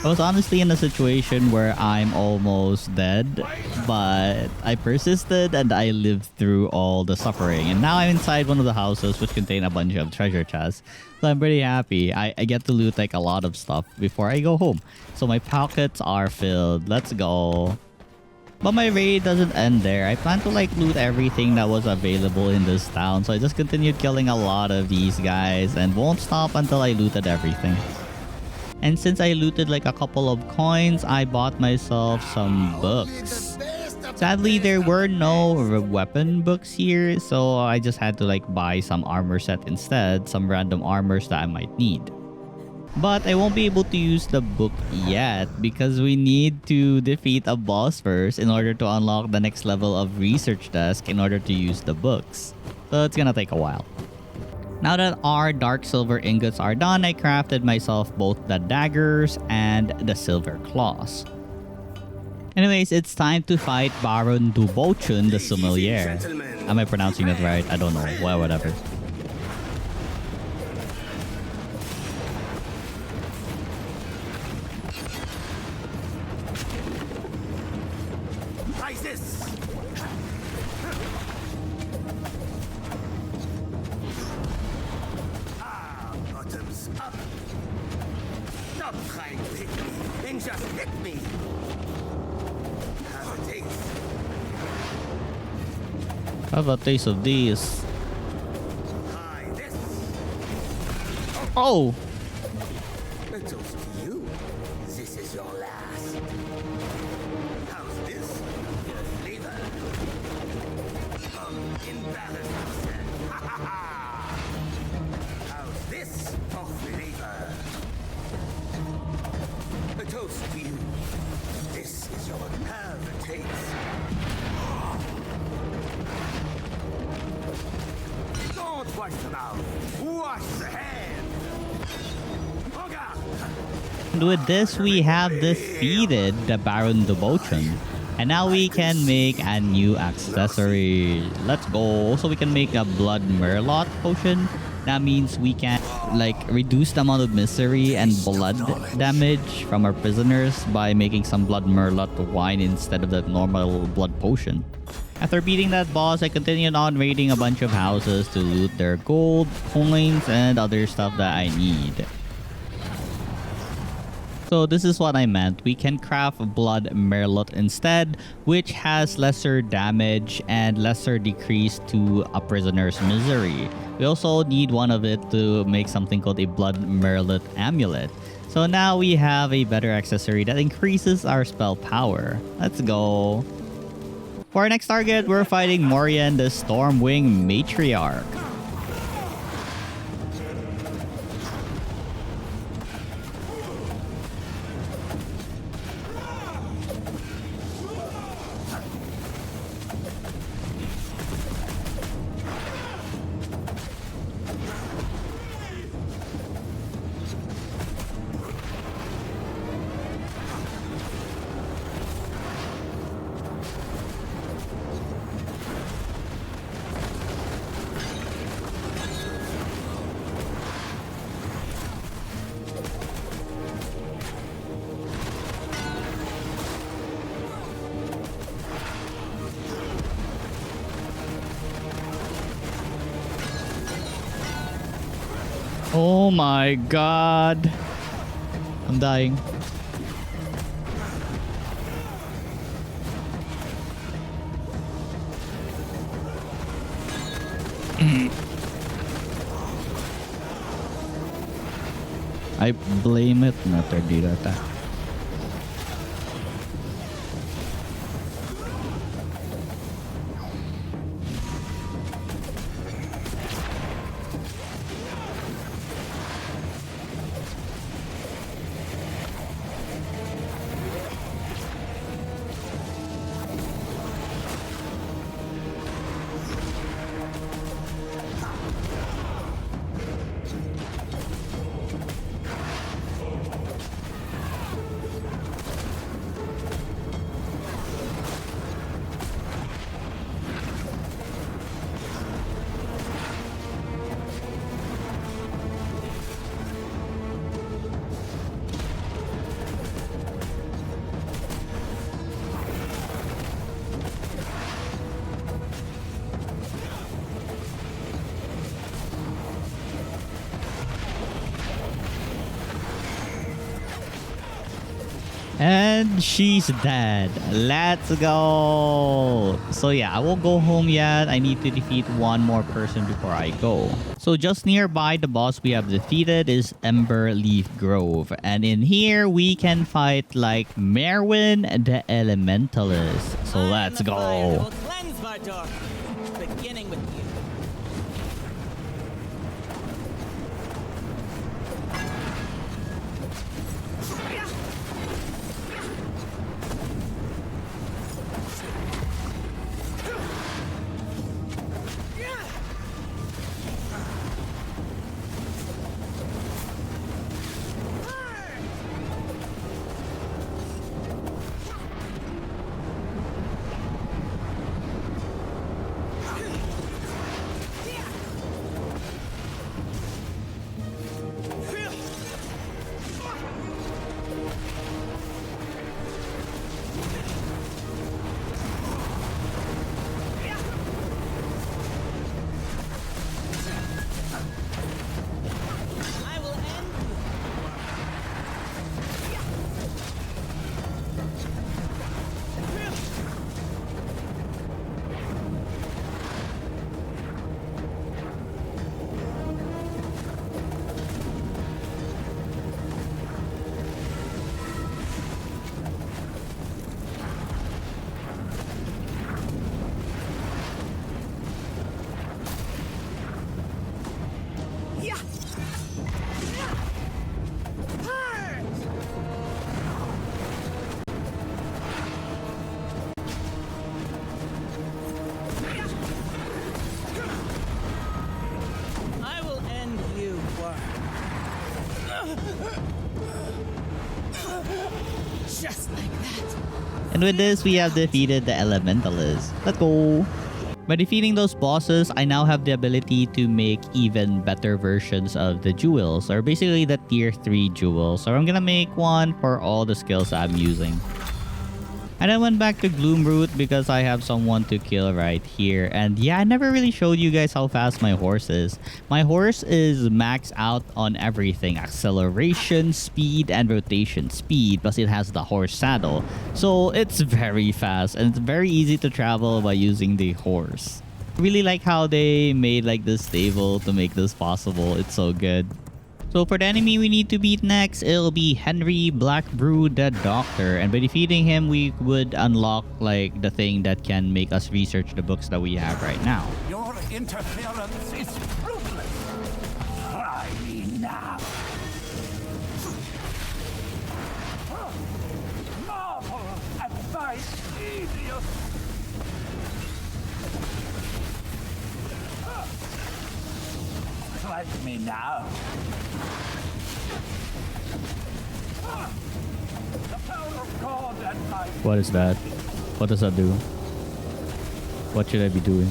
I was honestly in a situation where I'm almost dead, but I persisted and I lived through all the suffering. And now I'm inside one of the houses which contain a bunch of treasure chests. So I'm pretty happy. I get to loot like a lot of stuff before I go home. So my pockets are filled. Let's go. But my raid doesn't end there. I plan to like loot everything that was available in this town. So I just continued killing a lot of these guys and won't stop until I looted everything. And since I looted like a couple of coins, I bought myself some books. Sadly, there were no weapon books here, so I just had to like buy some armor set instead, some random armors that I might need. But I won't be able to use the book yet because we need to defeat a boss first in order to unlock the next level of research desk in order to use the books. So it's gonna take a while. Now that our dark silver ingots are done, I crafted myself both the daggers and the silver claws. Anyways, it's time to fight Baron Dubochun the Sommelier. Am I pronouncing that right? I don't know. Well, whatever. this. Bottoms up. Stop trying to hit me and just hit me. Have a taste. Have a taste of this. Try this. Oh! A toast to you. This is your last. How's this? Your flavor. Embarrass yourself. Ha ha ha! How's this for flavor? A toast to you. This is your have a taste. Don't wash the mouth. Wash the hand. And with this, we have defeated the Baron Debauchon. And now we can make a new accessory. Let's go. So we can make a Blood Merlot potion. That means we can like reduce the amount of misery and blood damage from our prisoners by making some Blood Merlot wine instead of the normal blood potion. After beating that boss, I continued on raiding a bunch of houses to loot their gold, coins, and other stuff that I need. So this is what I meant. We can craft Blood Merlot instead, which has lesser damage and lesser decrease to a prisoner's misery. We also need one of it to make something called a Blood Merlot amulet. So now we have a better accessory that increases our spell power. Let's go. For our next target, we're fighting Morian, the Stormwing Matriarch. Oh my god. I'm dying. I blame it na tardita. And she's dead. Let's go. So yeah, I won't go home yet. I need to defeat one more person before I go. So just nearby the boss we have defeated is Ember Leaf Grove. And in here we can fight like Merwin the Elementalist. So let's go. Beginning with you. Just like that. And with this, we have defeated the Elementalists. Let's go! By defeating those bosses, I now have the ability to make even better versions of the jewels, or basically the tier 3 jewels. So I'm gonna make one for all the skills I'm using. And I went back to Gloomroot because I have someone to kill right here. And yeah, I never really showed you guys how fast my horse is. My horse is maxed out on everything. Acceleration, speed, and rotation speed. Plus it has the horse saddle. So it's very fast and it's very easy to travel by using the horse. I really like how they made like this stable to make this possible. It's so good. So for the enemy we need to beat next, it'll be Henry Blackbrew the Doctor. And by defeating him, we would unlock like the thing that can make us research the books that we have right now. Your interference is ruthless. Try me now. Marvel at thy genius. Strike me now. What is that? What does that do? What should I be doing?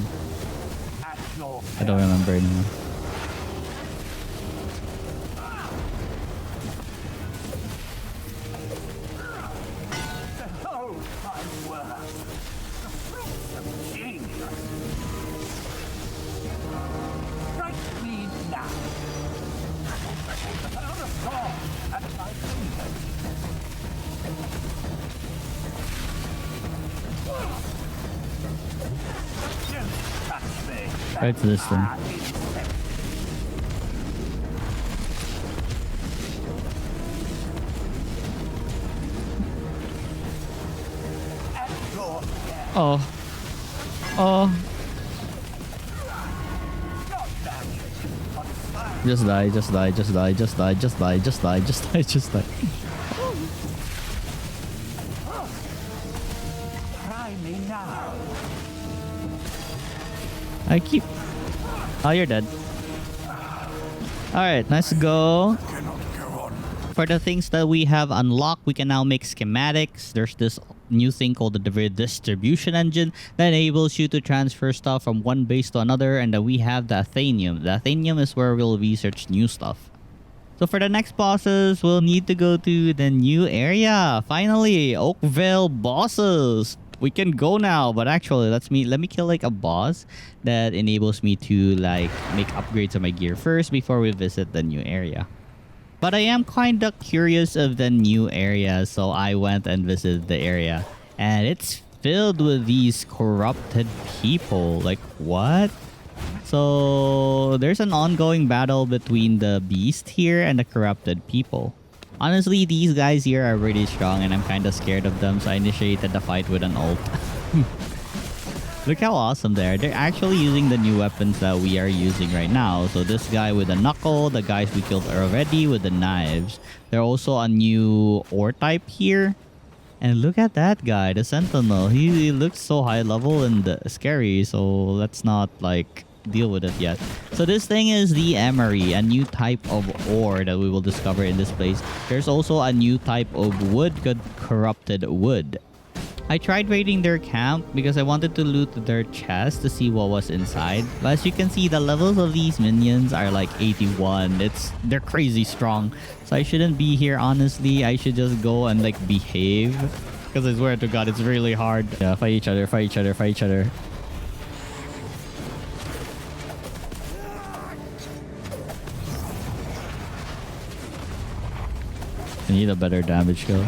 I don't remember anymore. Right to this thing. Oh. Oh. Just die, just die, just die, just die, just die, just die, just die, just die. I keep... Oh, you're dead. Alright, nice to go. For the things that we have unlocked, we can now make schematics. There's this new thing called the distribution engine that enables you to transfer stuff from one base to another. And then we have the Athenium. The Athenium is where we'll research new stuff. So for the next bosses, we'll need to go to the new area. Finally, Oakveil bosses. We can go now, but actually let me kill like a boss that enables me to like make upgrades of my gear first before we visit the new area. But I am kind of curious of the new area, so I went and visited the area, and it's filled with these corrupted people. Like what? So there's an ongoing battle between the beast here and the corrupted people. Honestly, these guys here are really strong and I'm kind of scared of them, so I initiated the fight with an ult. Look how awesome they are. They're actually using the new weapons that we are using right now. So this guy with the knuckle, the guys we killed already with the knives. They're also a new ore type here. And look at that guy, the sentinel. He looks so high level and scary, so let's not like deal with it yet. So this thing is the emery, a new type of ore that we will discover in this place. There's also a new type of wood called corrupted wood. I tried raiding their camp because I wanted to loot their chest to see what was inside. But as you can see, the levels of these minions are like 81. They're crazy strong. So I shouldn't be here, honestly. I should just go and like behave. Because I swear to God, it's really hard. Yeah, fight each other, fight each other, fight each other. I need a better damage kill.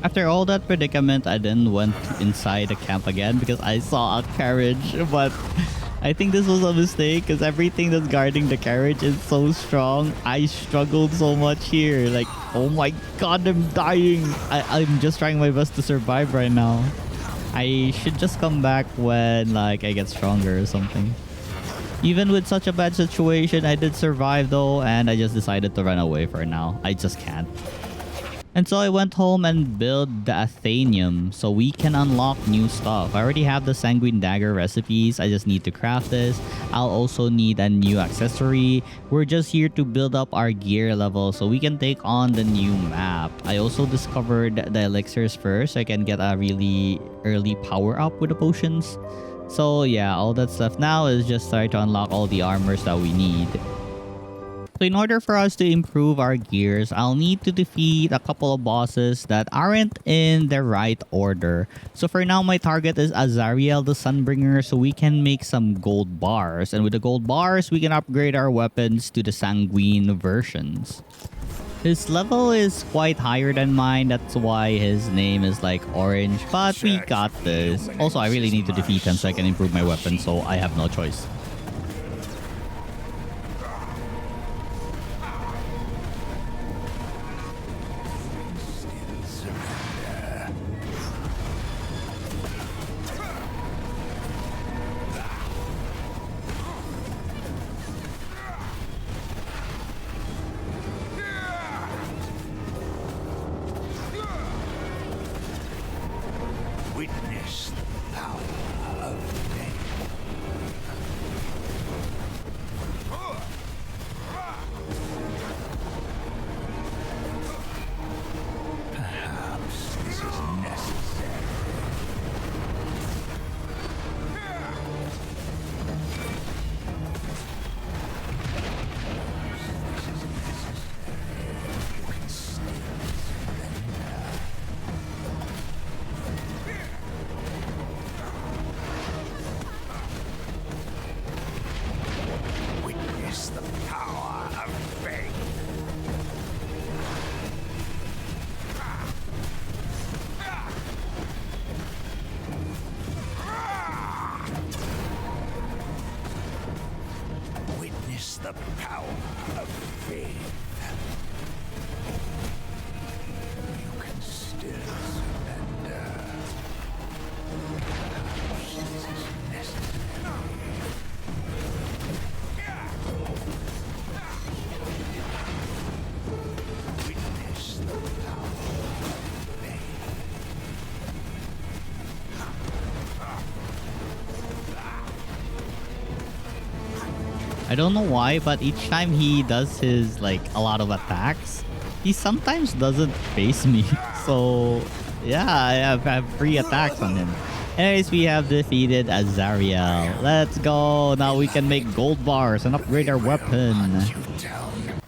After all that predicament, I then went inside the camp again because I saw a carriage, but I think this was a mistake because everything that's guarding the carriage is so strong. I struggled so much here. Like, oh my God, I'm dying. I'm just trying my best to survive right now. I should just come back when like I get stronger or something. Even with such a bad situation, I did survive though, and I just decided to run away for now. I just can't. And so I went home and built the Athenium so we can unlock new stuff. I already have the Sanguine Dagger recipes. I just need to craft this. I'll also need a new accessory. We're just here to build up our gear level so we can take on the new map. I also discovered the elixirs first so I can get a really early power up with the potions. So yeah, all that stuff now is just try to unlock all the armors that we need. So in order for us to improve our gears, I'll need to defeat a couple of bosses that aren't in the right order. So for now, my target is Azariel the Sunbringer so we can make some gold bars. And with the gold bars, we can upgrade our weapons to the sanguine versions. His level is quite higher than mine, that's why his name is like orange, but we got this. Also, I really need to defeat him so I can improve my weapon, so I have no choice. Witness the power of faith. Perhaps this is necessary. You can still surrender. Witness the power of faith. Witness the power of faith. You can still surrender. Perhaps this is necessary. Witness the power of faith. I don't know why, but each time he does his like a lot of attacks, he sometimes doesn't face me. So yeah, I have free attacks on him. Anyways, we have defeated Azariel. Let's go. Now we can make gold bars and upgrade our weapon.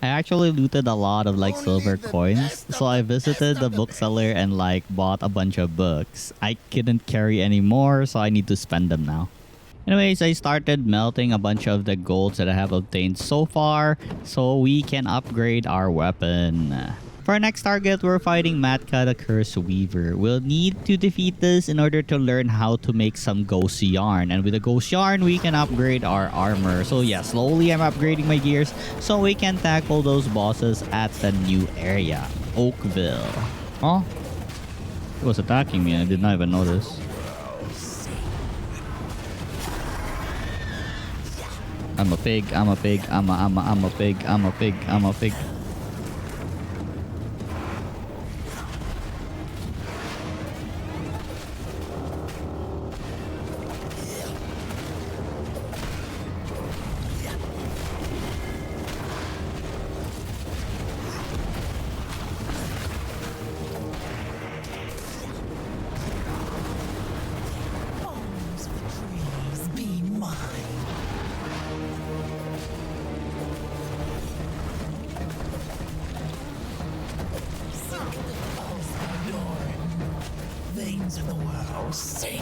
I actually looted a lot of like silver coins. So I visited the bookseller and like bought a bunch of books. I couldn't carry any more, so I need to spend them now. Anyways, I started melting a bunch of the golds that I have obtained so far so we can upgrade our weapon. For our next target, we're fighting Matka the Cursed Weaver. We'll need to defeat this in order to learn how to make some ghost yarn. And with the ghost yarn, we can upgrade our armor. So yeah, slowly I'm upgrading my gears so we can tackle those bosses at the new area, Oakveil. Oh, it was attacking me. I did not even notice. I'm a pig, I'm a pig, I'm a pig, I'm a pig, I'm a pig. Bones of trees be mine. Veins of the world sing.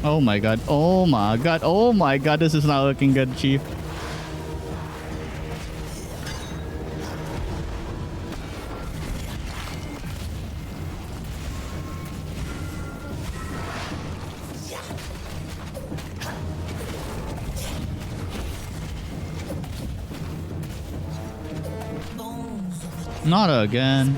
Oh my god, oh my god, oh my god, this is not looking good, Chief. Not again.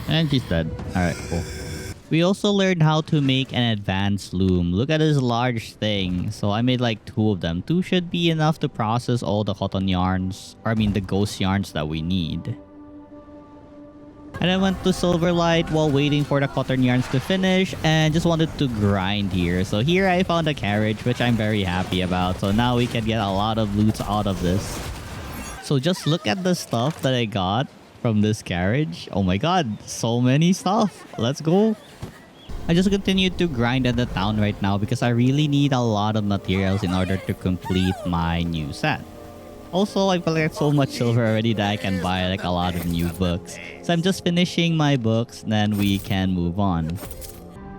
And she's dead. Alright, cool. We also learned how to make an advanced loom. Look at this large thing. So I made like 2 of them. 2 should be enough to process all the cotton yarns. Or I mean the ghost yarns that we need. And I went to Silverlight while waiting for the cotton yarns to finish. And just wanted to grind here. So here I found a carriage, which I'm very happy about. So now we can get a lot of loot out of this. So just look at the stuff that I got from this carriage. Oh my god, so many stuff. Let's go. I just continued to grind at the town right now because I really need a lot of materials in order to complete my new set. Also, I collected so much silver already that I can buy like a lot of new books. So I'm just finishing my books, then we can move on.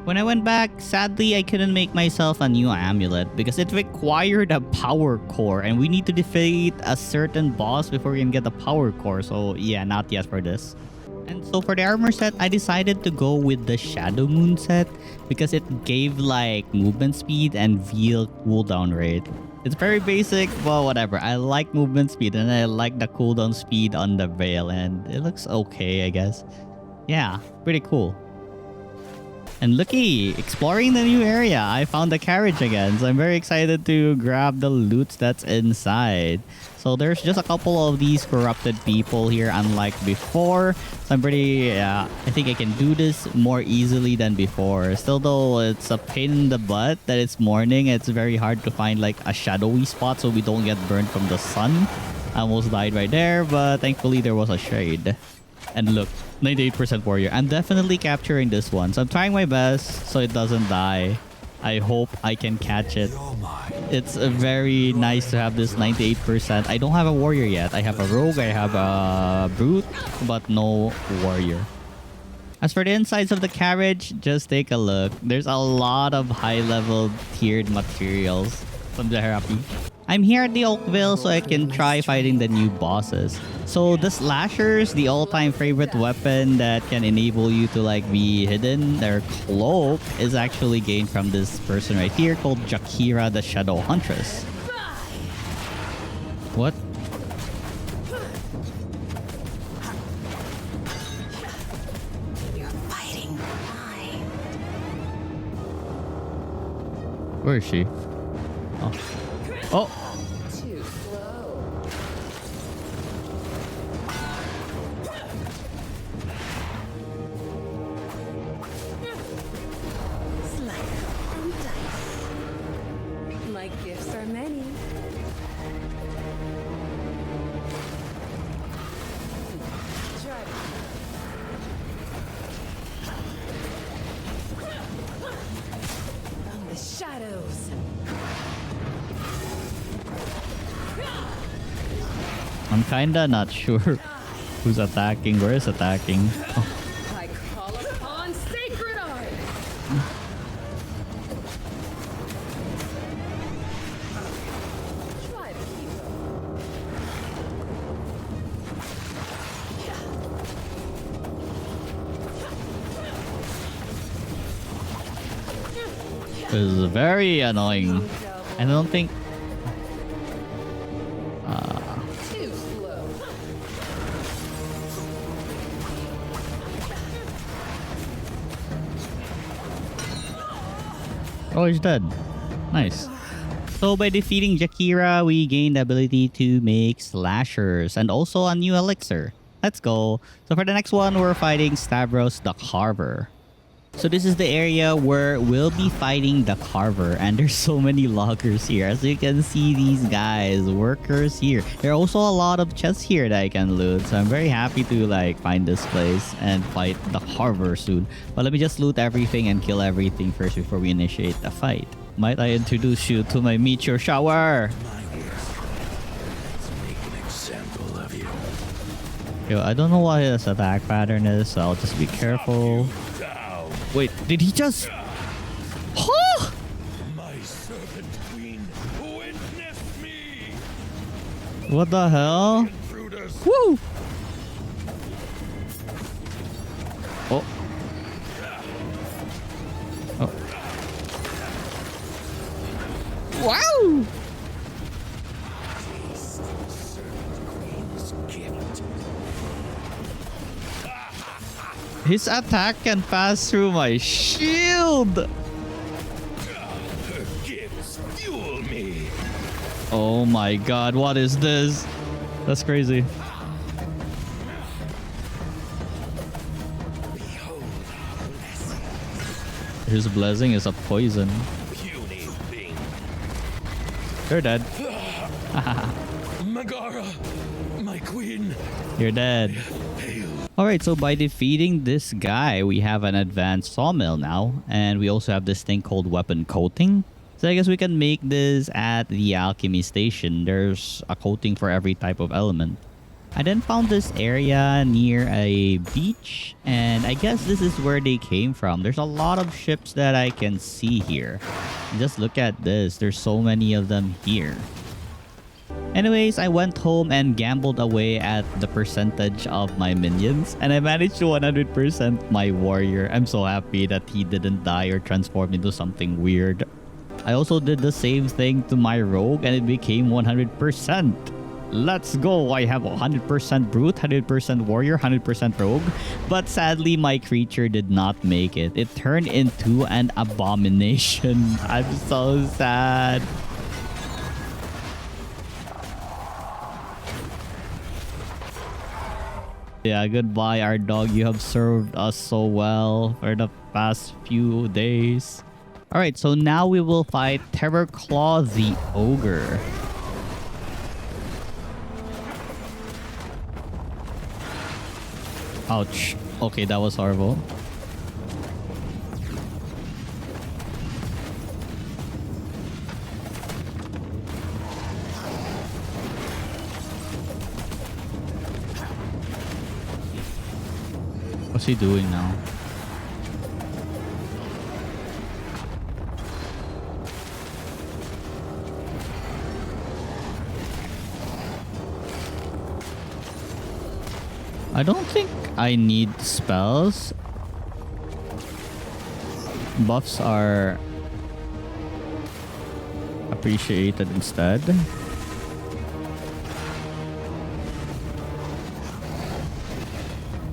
When I went back, sadly I couldn't make myself a new amulet because it required a power core and we need to defeat a certain boss before we can get the power core. So yeah, not yet for this. And so for the armor set, I decided to go with the Shadow Moon set because it gave like movement speed and veil cooldown rate. It's very basic, but whatever. I like movement speed and I like the cooldown speed on the veil and it looks okay, I guess. Yeah, pretty cool. And looky, exploring the new area, I found the carriage again. So I'm very excited to grab the loot that's inside. So there's just a couple of these corrupted people here, unlike before. So I'm pretty, I think I can do this more easily than before. Still though, it's a pain in the butt that it's morning. It's very hard to find like a shadowy spot so we don't get burned from the sun. I almost died right there, but thankfully there was a shade. And look, 98% warrior. I'm definitely capturing this one. So I'm trying my best so it doesn't die. I hope I can catch it. It's very nice to have this 98%. I don't have a warrior yet. I have a rogue, I have a brute, but no warrior. As for the insides of the carriage, just take a look. There's a lot of high-level tiered materials. I'm very happy. I'm here at the Oakveil so I can try fighting the new bosses. So the slashers, the all-time favorite weapon that can enable you to like be hidden, their cloak is actually gained from this person right here called Jakira the Shadow Huntress. What? You're fighting mine. Where is she? Oh. Oh! Too slow. Slice and dice. My gifts are many. Try to. From the shadows. I'm kinda not sure who's attacking, where is attacking. Oh. I call upon sacred art. Try to keep This is very annoying. I don't think... too slow. Oh, he's dead. Nice. So by defeating Jakira, we gained the ability to make slashers and also a new elixir. Let's go. So for the next one, we're fighting Stavros the Carver. So this is the area where we'll be fighting the Carver, and there's so many loggers here. As you can see, these guys, workers here. There are also a lot of chests here that I can loot, so I'm very happy to like find this place and fight the Carver soon. But let me just loot everything and kill everything first before we initiate the fight. Might I introduce you to my meteor shower? Let's make an example of you. Yo, I don't know what his attack pattern is, so I'll just be careful. Wait, did he just... Huh? My servant queen, witness me! What the hell? Intruders. Woo! Oh. Oh. Wow! Taste the servant queen's gift. His attack can pass through my shield. Her gifts fuel me. Oh my god, what is this? That's crazy. Behold our blessing. His blessing is a poison. Puny thing. You're dead. Megara, my queen. You're dead. Hail. Alright, so by defeating this guy, we have an advanced sawmill now. And we also have this thing called weapon coating. So I guess we can make this at the alchemy station. There's a coating for every type of element. I then found this area near a beach. And I guess this is where they came from. There's a lot of ships that I can see here. Just look at this. There's so many of them here. Anyways, I went home and gambled away at the percentage of my minions. And I managed to 100% my warrior. I'm so happy that he didn't die or transform into something weird. I also did the same thing to my rogue and it became 100%. Let's go! I have 100% brute, 100% warrior, 100% rogue. But sadly, my creature did not make it. It turned into an abomination. I'm so sad. Yeah, goodbye, our dog. You have served us so well for the past few days. Alright, so now we will fight Terrorclaw the Ogre. Ouch. Okay, that was horrible. What's he doing now? I don't think I need spells. Buffs are appreciated instead.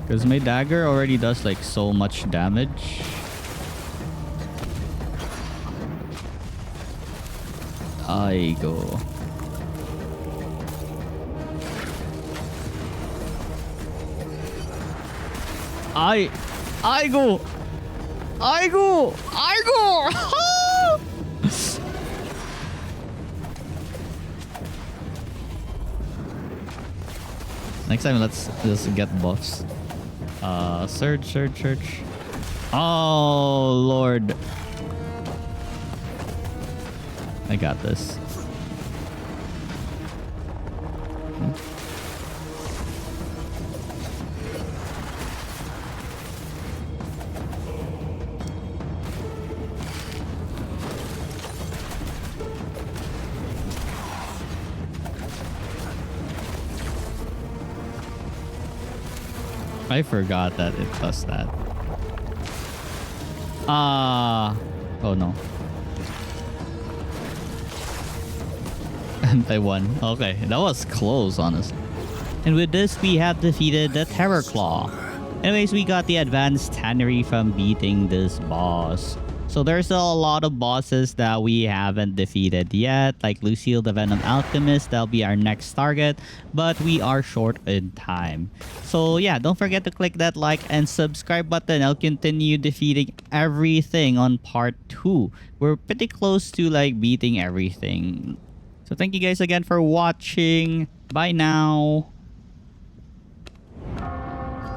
Because my dagger already does like so much damage. I go. I go. Next time, let's just get buffs. Search. Oh, Lord. I got this. I forgot that it does that. Oh no. And I won. Okay, that was close, honestly. And with this, we have defeated the Terrorclaw. Anyways, we got the advanced tannery from beating this boss. So there's still a lot of bosses that we haven't defeated yet, like Lucille the Venom Alchemist. That'll be our next target, but we are short in time. So yeah, don't forget to click that like and subscribe button. I'll continue defeating everything on part 2. We're pretty close to like beating everything. So thank you guys again for watching. Bye now.